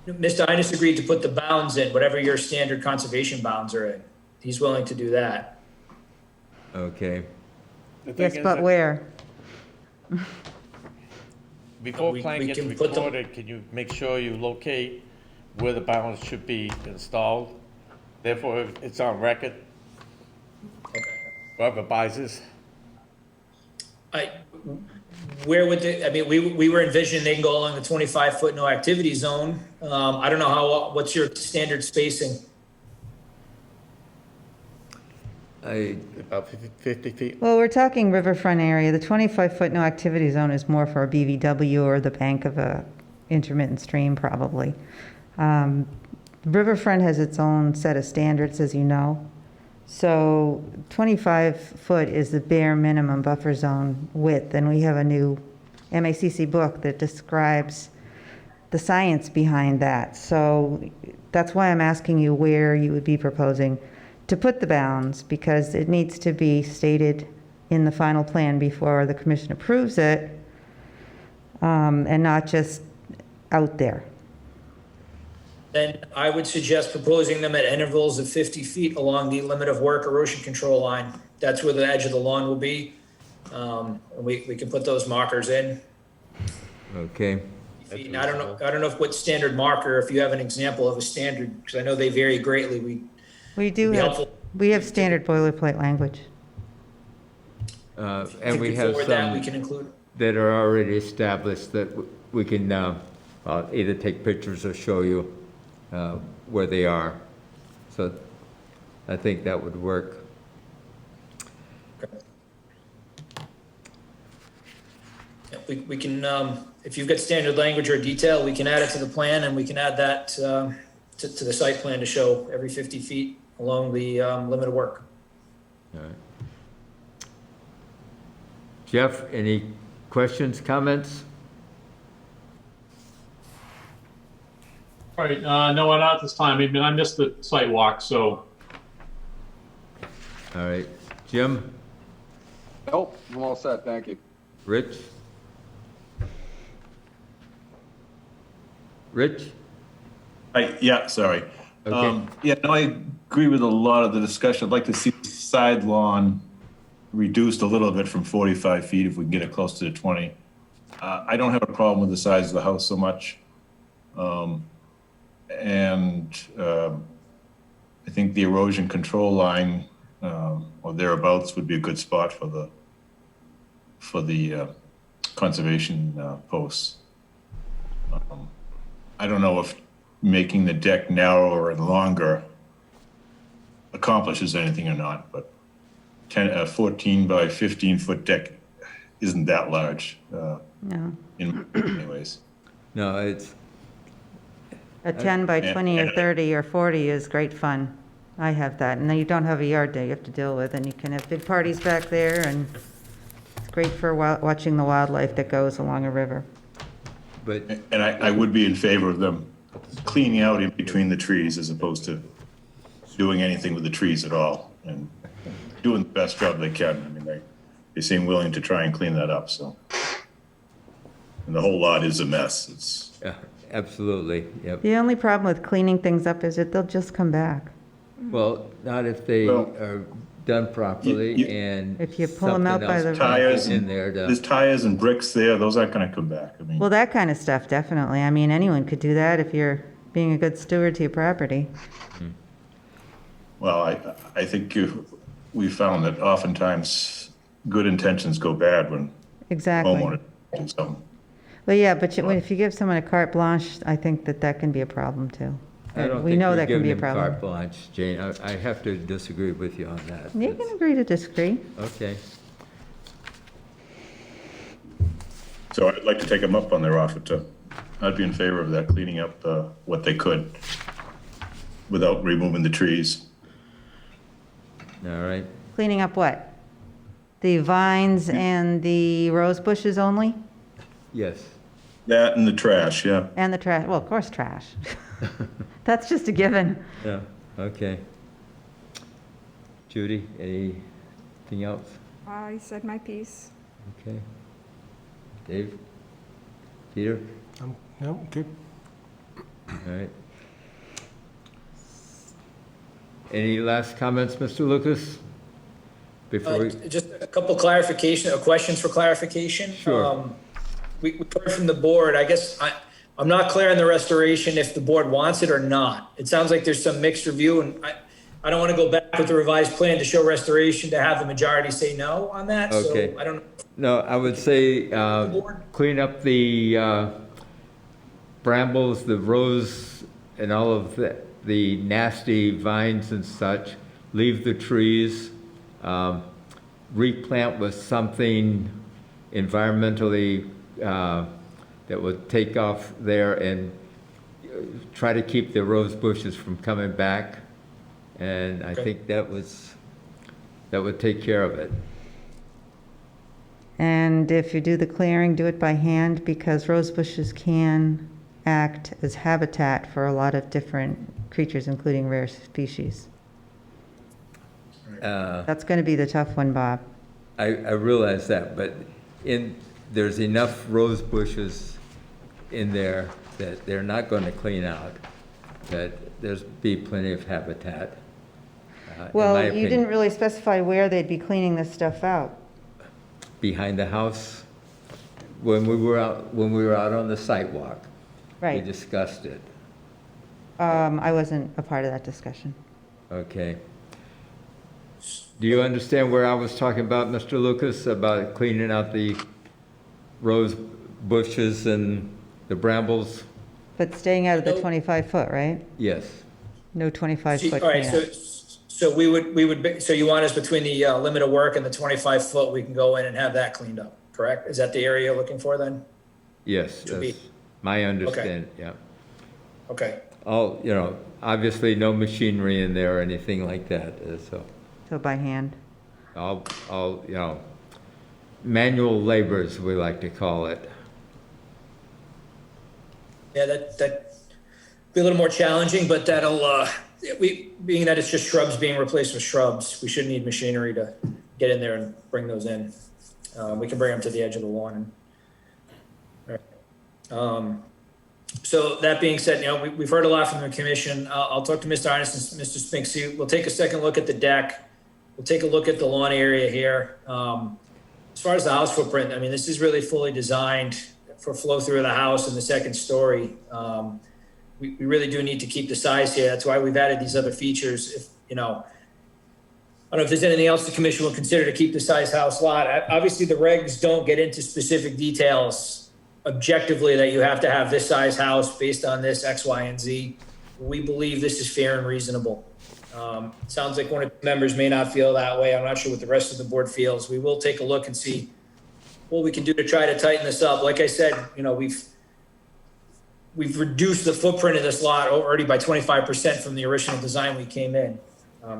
Mr. Ines agreed to put the bounds in, whatever your standard conservation bounds are in. He's willing to do that. Okay. The thing Yes, is but that where? Before We plan gets can put them- recorded, can you make sure you locate where the bounds should be installed? Therefore, it's on record. Whoever buys this. Where would we were envisioning they can go along the 25-foot no activity zone. I don't know what's your standard spacing? About 50 feet. Well, we're talking riverfront area. The 25-foot no activity zone is more for a BVW or the bank of a intermittent stream, probably. Riverfront has its own set of standards, as you know. So 25-foot is the bare minimum buffer zone width, and we have a new MACC book that describes the science behind that. So that's why I'm asking you where you would be proposing to put the bounds, because it needs to be stated in the final plan before the commission approves it, and not just out there. Then I would suggest proposing them at intervals of 50 feet along the limit of work erosion control line. That's where the edge of the lawn will be. And we can put those markers in. Okay. I don't know what standard marker, if you have an example of a standard, because I know they vary greatly. We do Be have, helpful. we have standard boilerplate language. And we If you have forward that, we some can include. that are already established that we can either take pictures or show you where they are. So I think that would work. Yeah, we can, if you've got standard language or detail, we can add it to the plan and we can add that to the site plan to show every 50 feet along the limit of work. All right. Jeff, any questions, comments? All right, no, not at this time. I mean, I missed the site walk, so. All right. Jim? Nope, I'm all set, thank you. Rich? Rich? Yeah, sorry. Okay. Yeah, no, I agree with a lot of the discussion. I'd like to see the side lawn reduced a little bit from 45 feet if we can get it close to the 20. I don't have a problem with the size of the house so much. I think the erosion control line or thereabouts would be a good spot for the conservation posts. I don't know if making the deck narrower and longer accomplishes anything or not, but a 14 by 15 foot deck isn't that large No. in many ways. No, it's, A 10 by And- 20 or and- 30 or 40 is great fun. I have that. And then you don't have a yard that you have to deal with, and you can have big parties back there, and it's great for watching the wildlife that goes along a river. but, And I would be in favor of them cleaning out in between the trees as opposed to doing anything with the trees at all and doing the best job they can. I mean, they seem willing to try and clean that up, so. And the whole lot is a mess. It's, yeah, absolutely, yep. The only problem with cleaning things up is that they'll just come back. Well, not if they Well, are done properly you- and If you pull 'em out something by else the- tires, in there there's to, tires and bricks there. Those aren't gonna come back. I mean, Well, that kind of stuff, definitely. I mean, anyone could do that if you're being a good steward to your property. well, I think we found that oftentimes good intentions go bad when Exactly. homeowners do something. Well, yeah, but if you give someone a carte blanche, I think that can be a problem, too. I don't We think know we're that can giving be a them problem. carte blanche, Jane. I have to disagree with you on that. You can agree to disagree. Okay. So I'd like to take them up on their offer to, I'd be in favor of that, cleaning up what they could without removing the trees. All right. Cleaning up what? The vines and the rose bushes only? Yes. That and the trash, yeah. And the trash, well, of course, trash. That's just a given. Yeah, okay. Judy, anything else? I said my piece. Okay. Dave? Peter? No, okay. All right. Any last comments, Mr. Lucas? Before we, Just a couple clarification, questions for clarification. Sure. We heard from the board, I guess, I'm not clear on the restoration if the board wants it or not. It sounds like there's some mixed review, and I don't want to go back with the revised plan to show restoration to have the majority say no on that. Okay. So I don't know. no, I would say, board? clean up the, brambles, the rose, and all of the nasty vines and such. Leave the trees, replant with something environmentally, that would take off there and try to keep the rose bushes from coming back. And I think that would take care of it. And if you do the clearing, do it by hand, because rose bushes can act as habitat for a lot of different creatures, including rare species. That's going to be the tough one, Bob. I realize that, but there's enough rose bushes in there that they're not going to clean out, that there's be plenty of habitat. in my Well, you opinion. didn't really specify where they'd be cleaning this stuff out. Behind the house, when we were out on the sidewalk, we Right. discussed it. I wasn't a part of that discussion. Okay. Do you understand where I was talking about, Mr. Lucas, about cleaning out the rose bushes and the brambles? But staying out of the Nope. 25-foot, right? Yes. No 25-foot All right, cleanup. so we would, so you want us between the limit of work and the 25 foot, we can go in and have that cleaned up, correct? Is that the area you're looking for then? Yes, To be- that's my understanding, yeah. Okay. all, you know, obviously no machinery in there or anything like that, so So by hand? all, you know, manual labor, as we like to call it. Yeah, that be a little more challenging, but that'll, being that it's just shrubs being replaced with shrubs, we shouldn't need machinery to get in there and bring those in. We can bring them to the edge of the lawn. So that being said, you know, we've heard a lot from the commission. I'll talk to Mr. Arnes and Mr. Spinksy. We'll take a second look at the deck. We'll take a look at the lawn area here. As far as the house footprint, I mean, this is really fully designed for flow through of the house in the second story. We really do need to keep the size here. That's why we've added these other features. If, you know, I don't know if there's anything else the commission will consider to keep the size house lot. Obviously, the regs don't get into specific details objectively that you have to have this size house based on this X, Y, and Z. We believe this is fair and reasonable. Sounds like one of the members may not feel that way. I'm not sure what the rest of the board feels. We will take a look and see what we can do to try to tighten this up. Like I said, you know, we've reduced the footprint of this lot already by 25% from the original design we came in.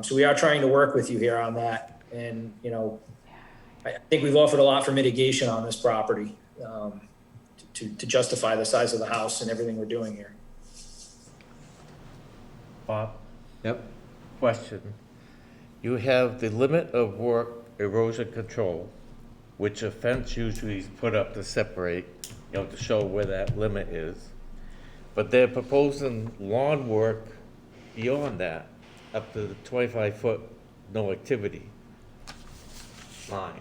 So we are trying to work with you here on that. And, you know, I think we've offered a lot for mitigation on this property to justify the size of the house and everything we're doing here. Bob, Yep. question. You have the limit of work erosion control, which a fence usually is put up to separate, you know, to show where that limit is. But they're proposing lawn work beyond that, up to the 25-foot no activity line.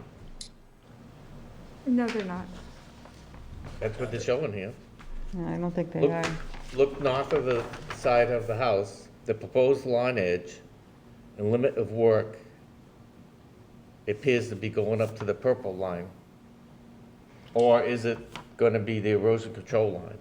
No, they're not. That's what they're showing here. No, I don't think they Look, are. look north of the side of the house, the proposed lawn edge and limit of work appears to be going up to the purple line. Or is it going to be the erosion control line?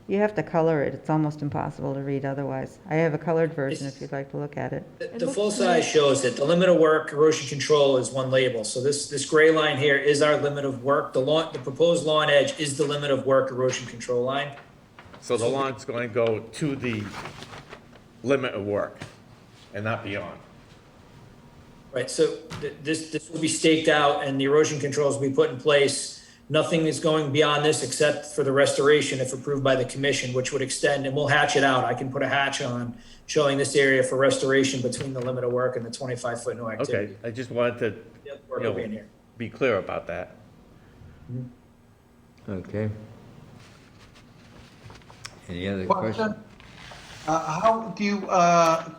You have to color it. It's almost impossible to read otherwise. I have a colored version if you'd like to look at it. The full size shows that the limit of work erosion control is one label. So this gray line here is our limit of work. The proposed lawn edge is the limit of work erosion control line. So the line's going to go to the limit of work and not beyond. Right, so this will be staked out and the erosion controls will be put in place. Nothing is going beyond this except for the restoration if approved by the commission, which would extend, and we'll hatch it out. I can put a hatch on showing this area for restoration between the limit of work and the 25-foot no activity. Okay, I just wanted to, Yep, you work know, will be in here. be clear about that. Okay. Any other Question? questions? How do you,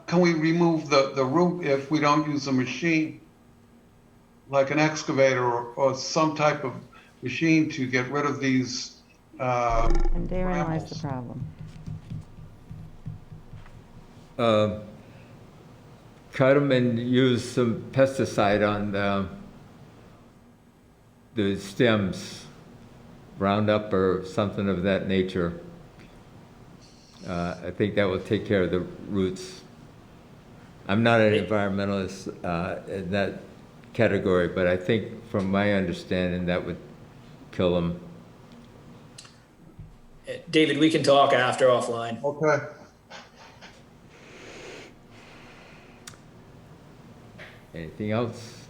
can we remove the root if we don't use a machine? Like an excavator or some type of machine to get rid of these, And therein lies the brambles? problem. Cut them and use some pesticide on the stems, Roundup or something of that nature. I think that will take care of the roots. I'm not an environmentalist in that category, but I think from my understanding, that would kill them. David, we can talk after offline. Okay. Anything else?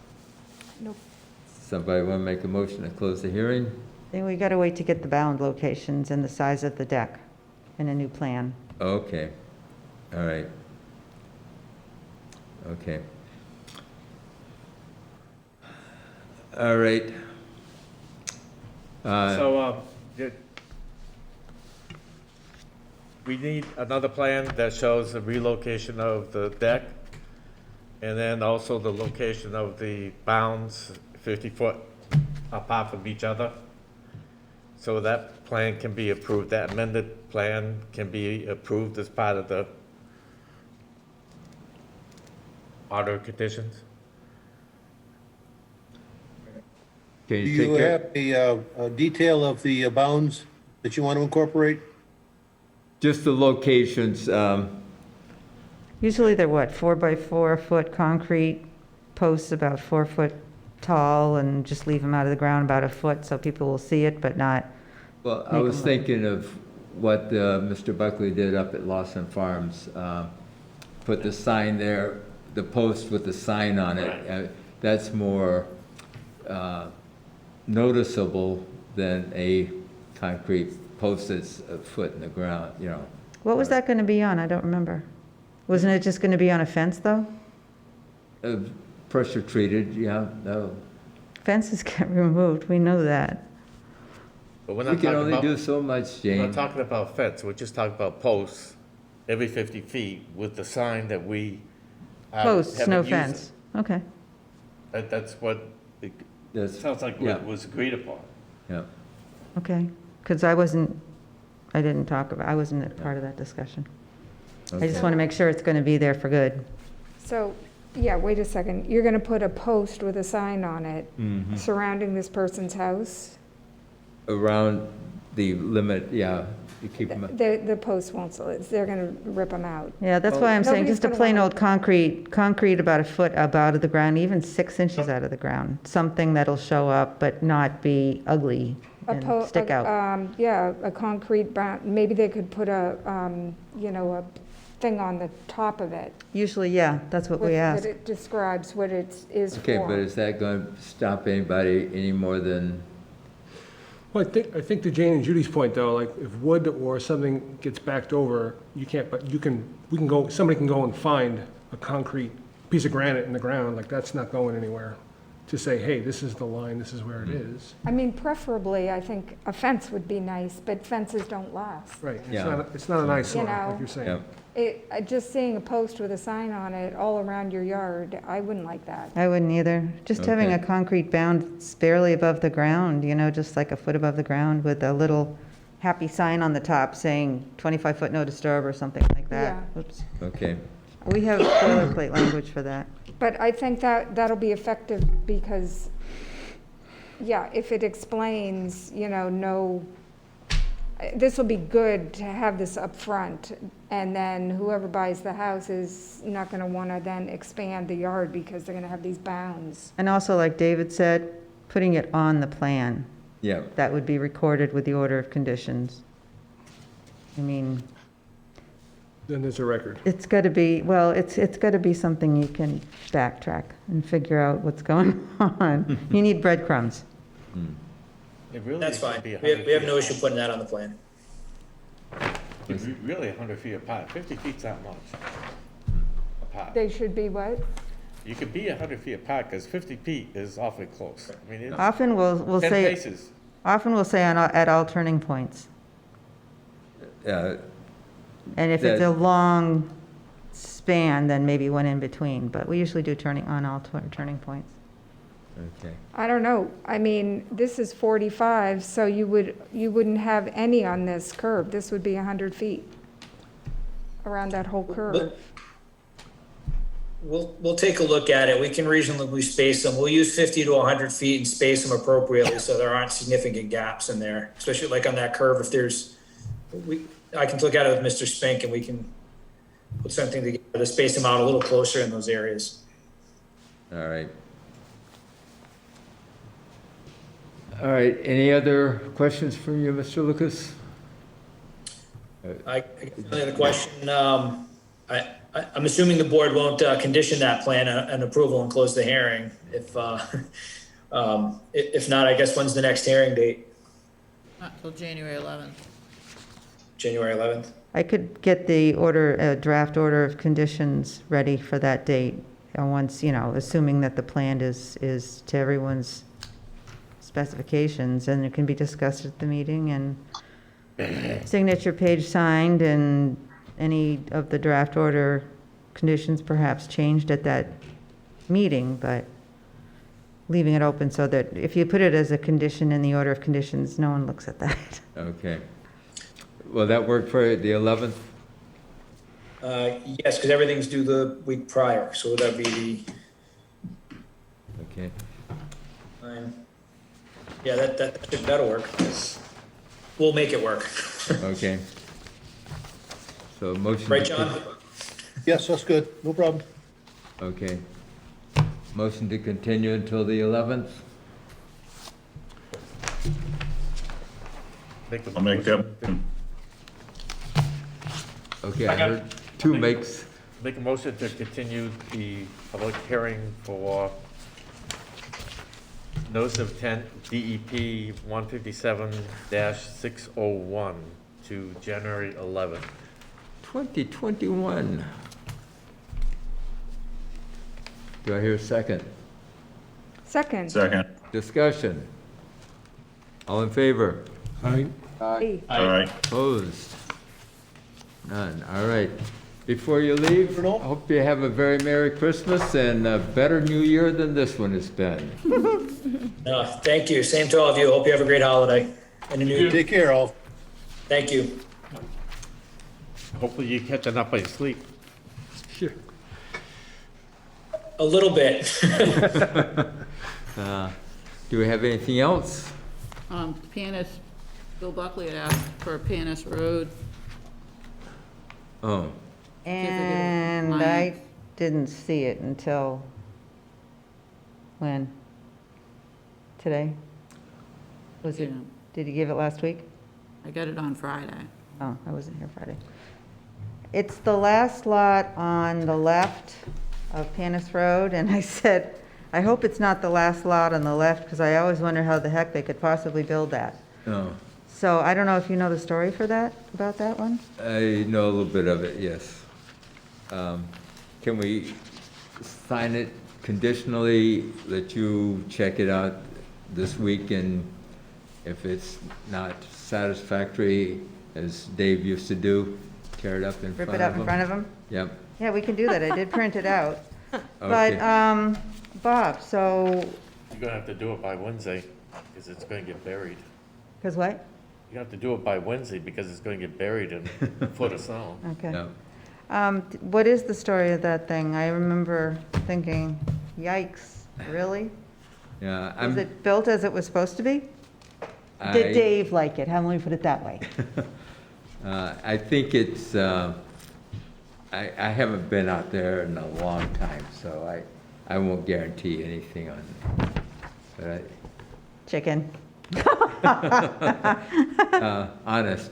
Nope. Somebody want to make a motion to close the hearing? Then we gotta wait to get the bound locations and the size of the deck and a new plan. Okay, all right. Okay. All right. We need another plan that shows the relocation of the deck and then also the location of the bounds 50 foot apart from each other. So that plan can be approved, that amended plan can be approved as part of the order of conditions. Can Do you you take care? have a detail of the bounds that you want to incorporate? Just the locations, Usually they're what, 4-by-4 foot concrete posts about 4 foot tall and just leave them out of the ground about a foot so people will see it, but not, well, I Make was them look. thinking of what Mr. Buckley did up at Lawson Farms. Put the sign there, the post with the sign on it. That's more noticeable than a concrete post that's a foot in the ground, you know. What was that going to be on? I don't remember. Wasn't it just going to be on a fence, though? Pressure treated, yeah, no. Fences get removed, we know that. But we're We not can talking only about, do so much, we're not Jane. talking about fence, we're just talking about posts every 50 feet with the sign that we Posts, haven't no used. fence. Okay. That's what, it That's- sounds like yeah. what was agreed upon. Yeah. Okay, because I didn't talk about, I wasn't a part of that discussion. I just Okay. want to make sure it's going to be there for good. So, yeah, wait a second. You're going to put a post with a sign on it surrounding this person's house? Around the limit, yeah, you keep them, The post won't, they're going to rip them out. Yeah, that's why I'm saying Nobody's just a gonna plain wanna- old concrete about a foot up out of the ground, even 6 inches out of the ground. Something that'll show up but not be ugly and stick out. Yeah, a concrete bound, maybe they could put a, a thing on the top of it. Usually, yeah, that's what we ask. That it describes what it is for. okay, but is that going to stop anybody any more than, Well, I think to Jane and Judy's point, though, like, if wood or something gets backed over, you can't, but somebody can go and find a concrete piece of granite in the ground, like, that's not going anywhere. To say, hey, this is the line, this is where it is. I mean, preferably, I think a fence would be nice, but fences don't last. Right, Yeah. it's not an eyesore, You know. like you're saying. yeah, Just seeing a post with a sign on it all around your yard, I wouldn't like that. I wouldn't either. Just having a Okay. concrete bound barely above the ground, just like a foot above the ground with a little happy sign on the top saying 25-foot no disturb or something like that. Yeah. Oops. okay. We have boilerplate language for that. But I think that'll be effective because, yeah, if it explains, this will be good to have this up front, and then whoever buys the house is not going to want to then expand the yard because they're going to have these bounds. And also, like David said, putting it on the plan. Yeah, That would be recorded with the order of conditions. I mean, Then there's a record. it's got to be, well, it's got to be something you can backtrack and figure out what's going on. You need breadcrumbs. It really That's should fine. be We 100 have no feet issue putting that on the plan. apart. Really 100 feet apart, 50 feet's not much apart. They should be what? You could be 100 feet apart, because 50 feet is awfully close. I mean, it's Often we'll 10 say, paces. at all turning points. yeah, And if it's a That- long span, then maybe one in between, but we usually do on all turning points. okay. I don't know. I mean, this is 45, so you wouldn't have any on this curve. This would be 100 feet around that whole curve. We'll take a look at it. We can reasonably space them. We'll use 50 to 100 feet and space them appropriately so there aren't significant gaps in there, especially like on that curve. I can look at it with Mr. Spink and we can put something together to space them out a little closer in those areas. All right. All right, any other questions from you, Mr. Lucas? I guess the other question, I'm assuming the board won't condition that plan an approval and close the hearing. If not, I guess when's the next hearing date? Not till January 11th. January 11th? I could get the draft order of conditions ready for that date, once, assuming that the plan is to everyone's specifications, and it can be discussed at the meeting, and signature page signed, and any of the draft order conditions perhaps changed at that meeting, but leaving it open so that if you put it as a condition in the order of conditions, no one looks at that. Okay. Will that work for the 11th? Yes, because everything's due the week prior, so would that be the, Okay. yeah, that'll work. We'll make it work. Okay. So motion. Right, to- John? Yes, that's good, no problem. Okay. Motion to continue until the 11th? I'll make that. Okay, I Second. heard two makes, Make a motion to continue the public hearing for notice of intent DEP 157-601 to January 11th. 2021. Do I hear a second? Second. Second. Discussion. All in favor? I, Hey. All right. Opposed? None. All right. Before you leave, I hope you have a very Merry Christmas and a better New Year than this one has been. Thank you. Same to all of you. Hope you have a great holiday and a new year. Take care, all. Thank you. Hopefully you're catching up on your sleep. sure. A little bit. Do we have anything else? Panis, Bill Buckley had asked for Panis Road. Oh, And I compliance. didn't see it until when? Today? Was it, Yeah. did you give it last week? I got it on Friday. Oh, I wasn't here Friday. It's the last lot on the left of Panis Road, and I said, I hope it's not the last lot on the left, because I always wonder how the heck they could possibly build that. no. So I don't know if you know the story for that, about that one? I know a little bit of it, yes. Can we sign it conditionally, let you check it out this week, and if it's not satisfactory, as Dave used to do, tear it up in front Rip of it up in him? front of them? Yep. Yeah, we can do that. I did print it out. Okay. But, Bob, so, You're gonna have to do it by Wednesday, because it's gonna get buried. because what? You have to do it by Wednesday, because it's gonna get buried in a foot of snow. Okay. Yep. What is the story of that thing? I remember thinking, yikes, really? Yeah, Was I'm, it built as it was supposed to be? Did I, Dave like it? How let me put it that way? I think it's, I haven't been out there in a long time, so I won't guarantee anything on it. But Chicken. honest.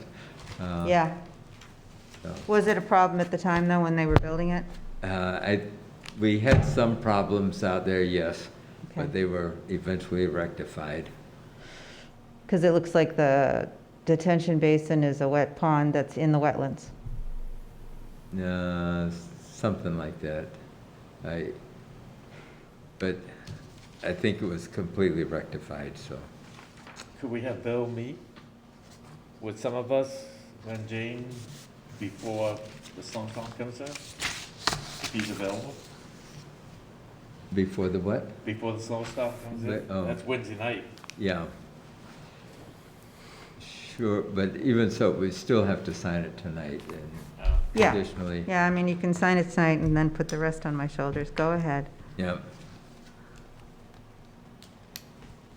Yeah. so. Was it a problem at the time, though, when they were building it? We had some problems out there, yes, Okay. but they were eventually rectified. Because it looks like the detention basin is a wet pond that's in the wetlands. Something like that. But I think it was completely rectified, so. Could we have Bill meet with some of us when Jane, before the snowstorm comes in? If he's available, Before the what? before the snowstorm comes in? Oh. That's Wednesday night. Yeah. Sure, but even so, we still have to sign it tonight and Yeah. additionally, Yeah, I mean, you can sign it tonight and then put the rest on my shoulders. Go ahead. yeah.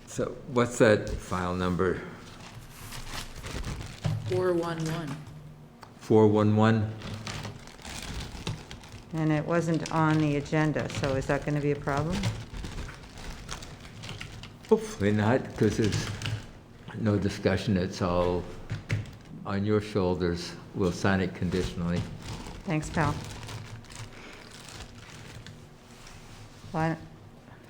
So what's that file number? 411. 411? And it wasn't on the agenda, so is that going to be a problem? Hopefully not, because there's no discussion, it's all on your shoulders. We'll sign it conditionally. Thanks, pal. Why,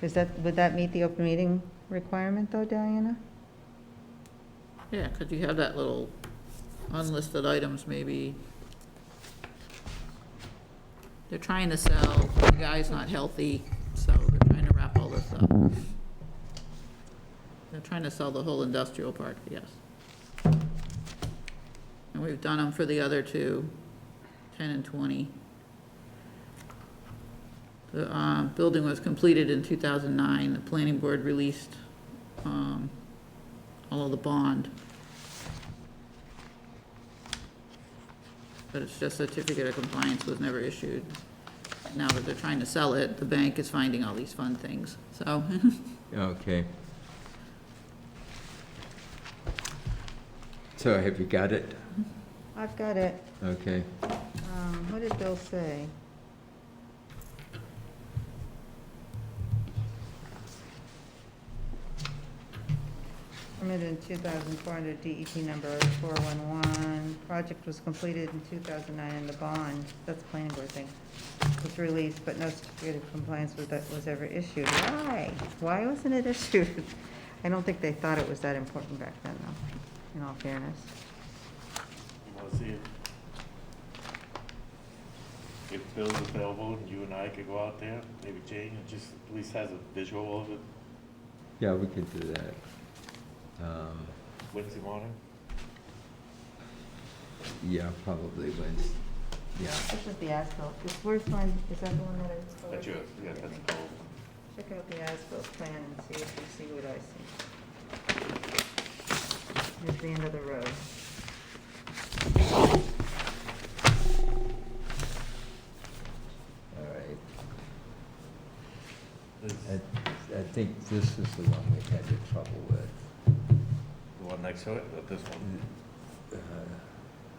would that meet the open meeting requirement, though, Diana? Yeah, because you have that little unlisted items, maybe. They're trying to sell, the guy's not healthy, so they're trying to wrap all this up. They're trying to sell the whole industrial park, yes. And we've done them for the other two, 10 and 20. The building was completed in 2009. The planning board released all of the bond. But it's just certificate of compliance was never issued. Now that they're trying to sell it, the bank is finding all these fun things, so. Okay. So have you got it? I've got it. Okay. What did Bill say? permitted in 2004 under DEP number 411. Project was completed in 2009 and the bond, that's a planning board thing, was released, but no certificate of compliance with that was ever issued. Why? Why wasn't it issued? I don't think they thought it was that important back then, though, in all fairness. You wanna see if Bill's available and you and I could go out there, maybe Jane, and just at least has a visual of it Yeah, we could do that. Wednesday morning? Yeah, probably Wednesday, yeah. This is the asphalt. Where's one, is that the one that I was told? That's yours, yeah, that's the whole. Check out the asphalt plan and see if you see what I see. Here's the end of the road. All right. This- I think this is the one we had the trouble with. The one next to it, or this one?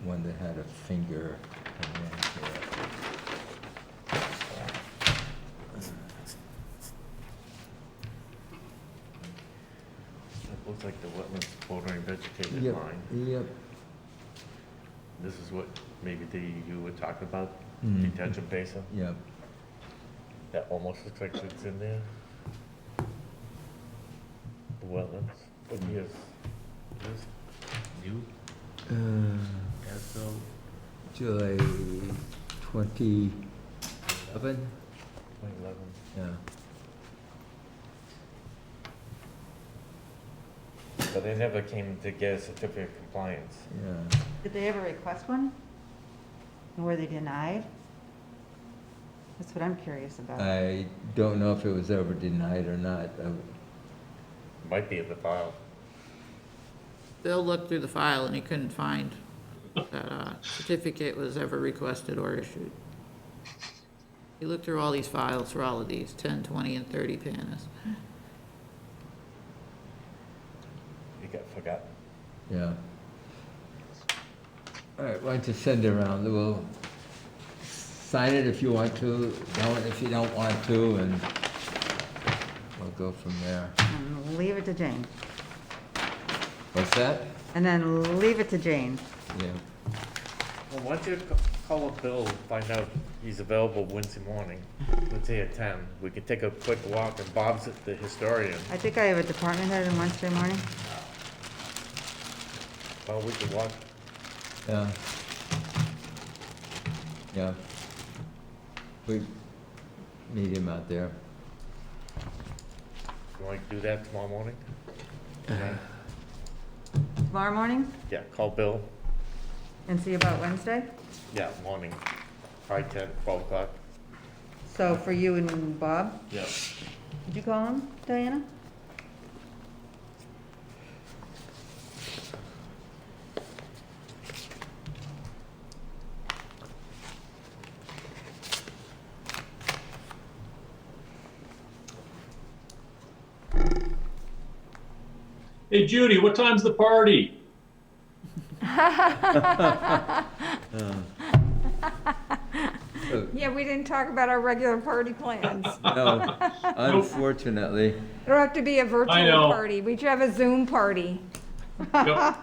One that had a finger and then It looks like the wetlands bordering vegetated Yep, line. yep. This is what maybe you were talking about, Mhm. detention basin? Yep. That almost looks like it's in there. The wetlands, what years? This new as-built, July 2011? 2011. Yeah. But they never came to get a certificate of compliance. Yeah. Did they ever request one? And were they denied? That's what I'm curious about. I don't know if it was ever denied or not. Might be in the file. Bill looked through the file and he couldn't find that certificate was ever requested or issued. He looked through all these files for all of these, 10, 20, and 30 panas. It got forgotten. Yeah. All right, why don't you send it around? We'll sign it if you want to, don't if you don't want to, and we'll go from there. And leave it to Jane. What's that? And then leave it to Jane. Yeah. Well, why don't you call up Bill, find out if he's available Wednesday morning, let's say at 10. We could take a quick walk, and Bob's the historian. I think I have a department head on Wednesday morning. Well, we could walk. Yeah. Yeah. We meet him out there. You want to do that tomorrow morning? Tomorrow morning? Yeah, call Bill. And see about Wednesday? Yeah, morning, probably 10, 12 o'clock. So for you and Bob? Yeah. Did you call him, Diana? Hey Judy, what time's the party? Yeah, we didn't talk about our regular party plans. No, unfortunately. It'll have to be a virtual I know. party. We should have a Zoom party. Yep.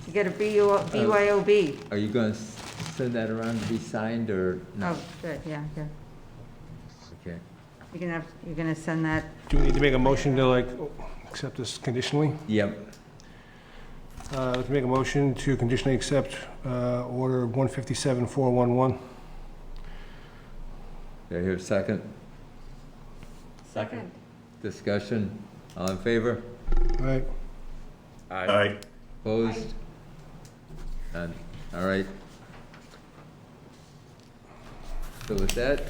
You get a BYOB. Are you going to send that around to be signed or no? Oh, good, yeah, here. Okay. You're gonna send that, Do we need to make a motion to like accept this conditionally? Yep. Let's make a motion to conditionally accept order 157-411. Do I hear a second? Second. Discussion? All in favor? All right. Aye. Opposed? None. All right. So with that,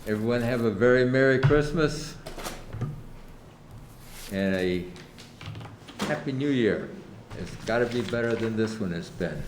everyone have a very Merry Christmas and a Happy New Year. It's got to be better than this one has been.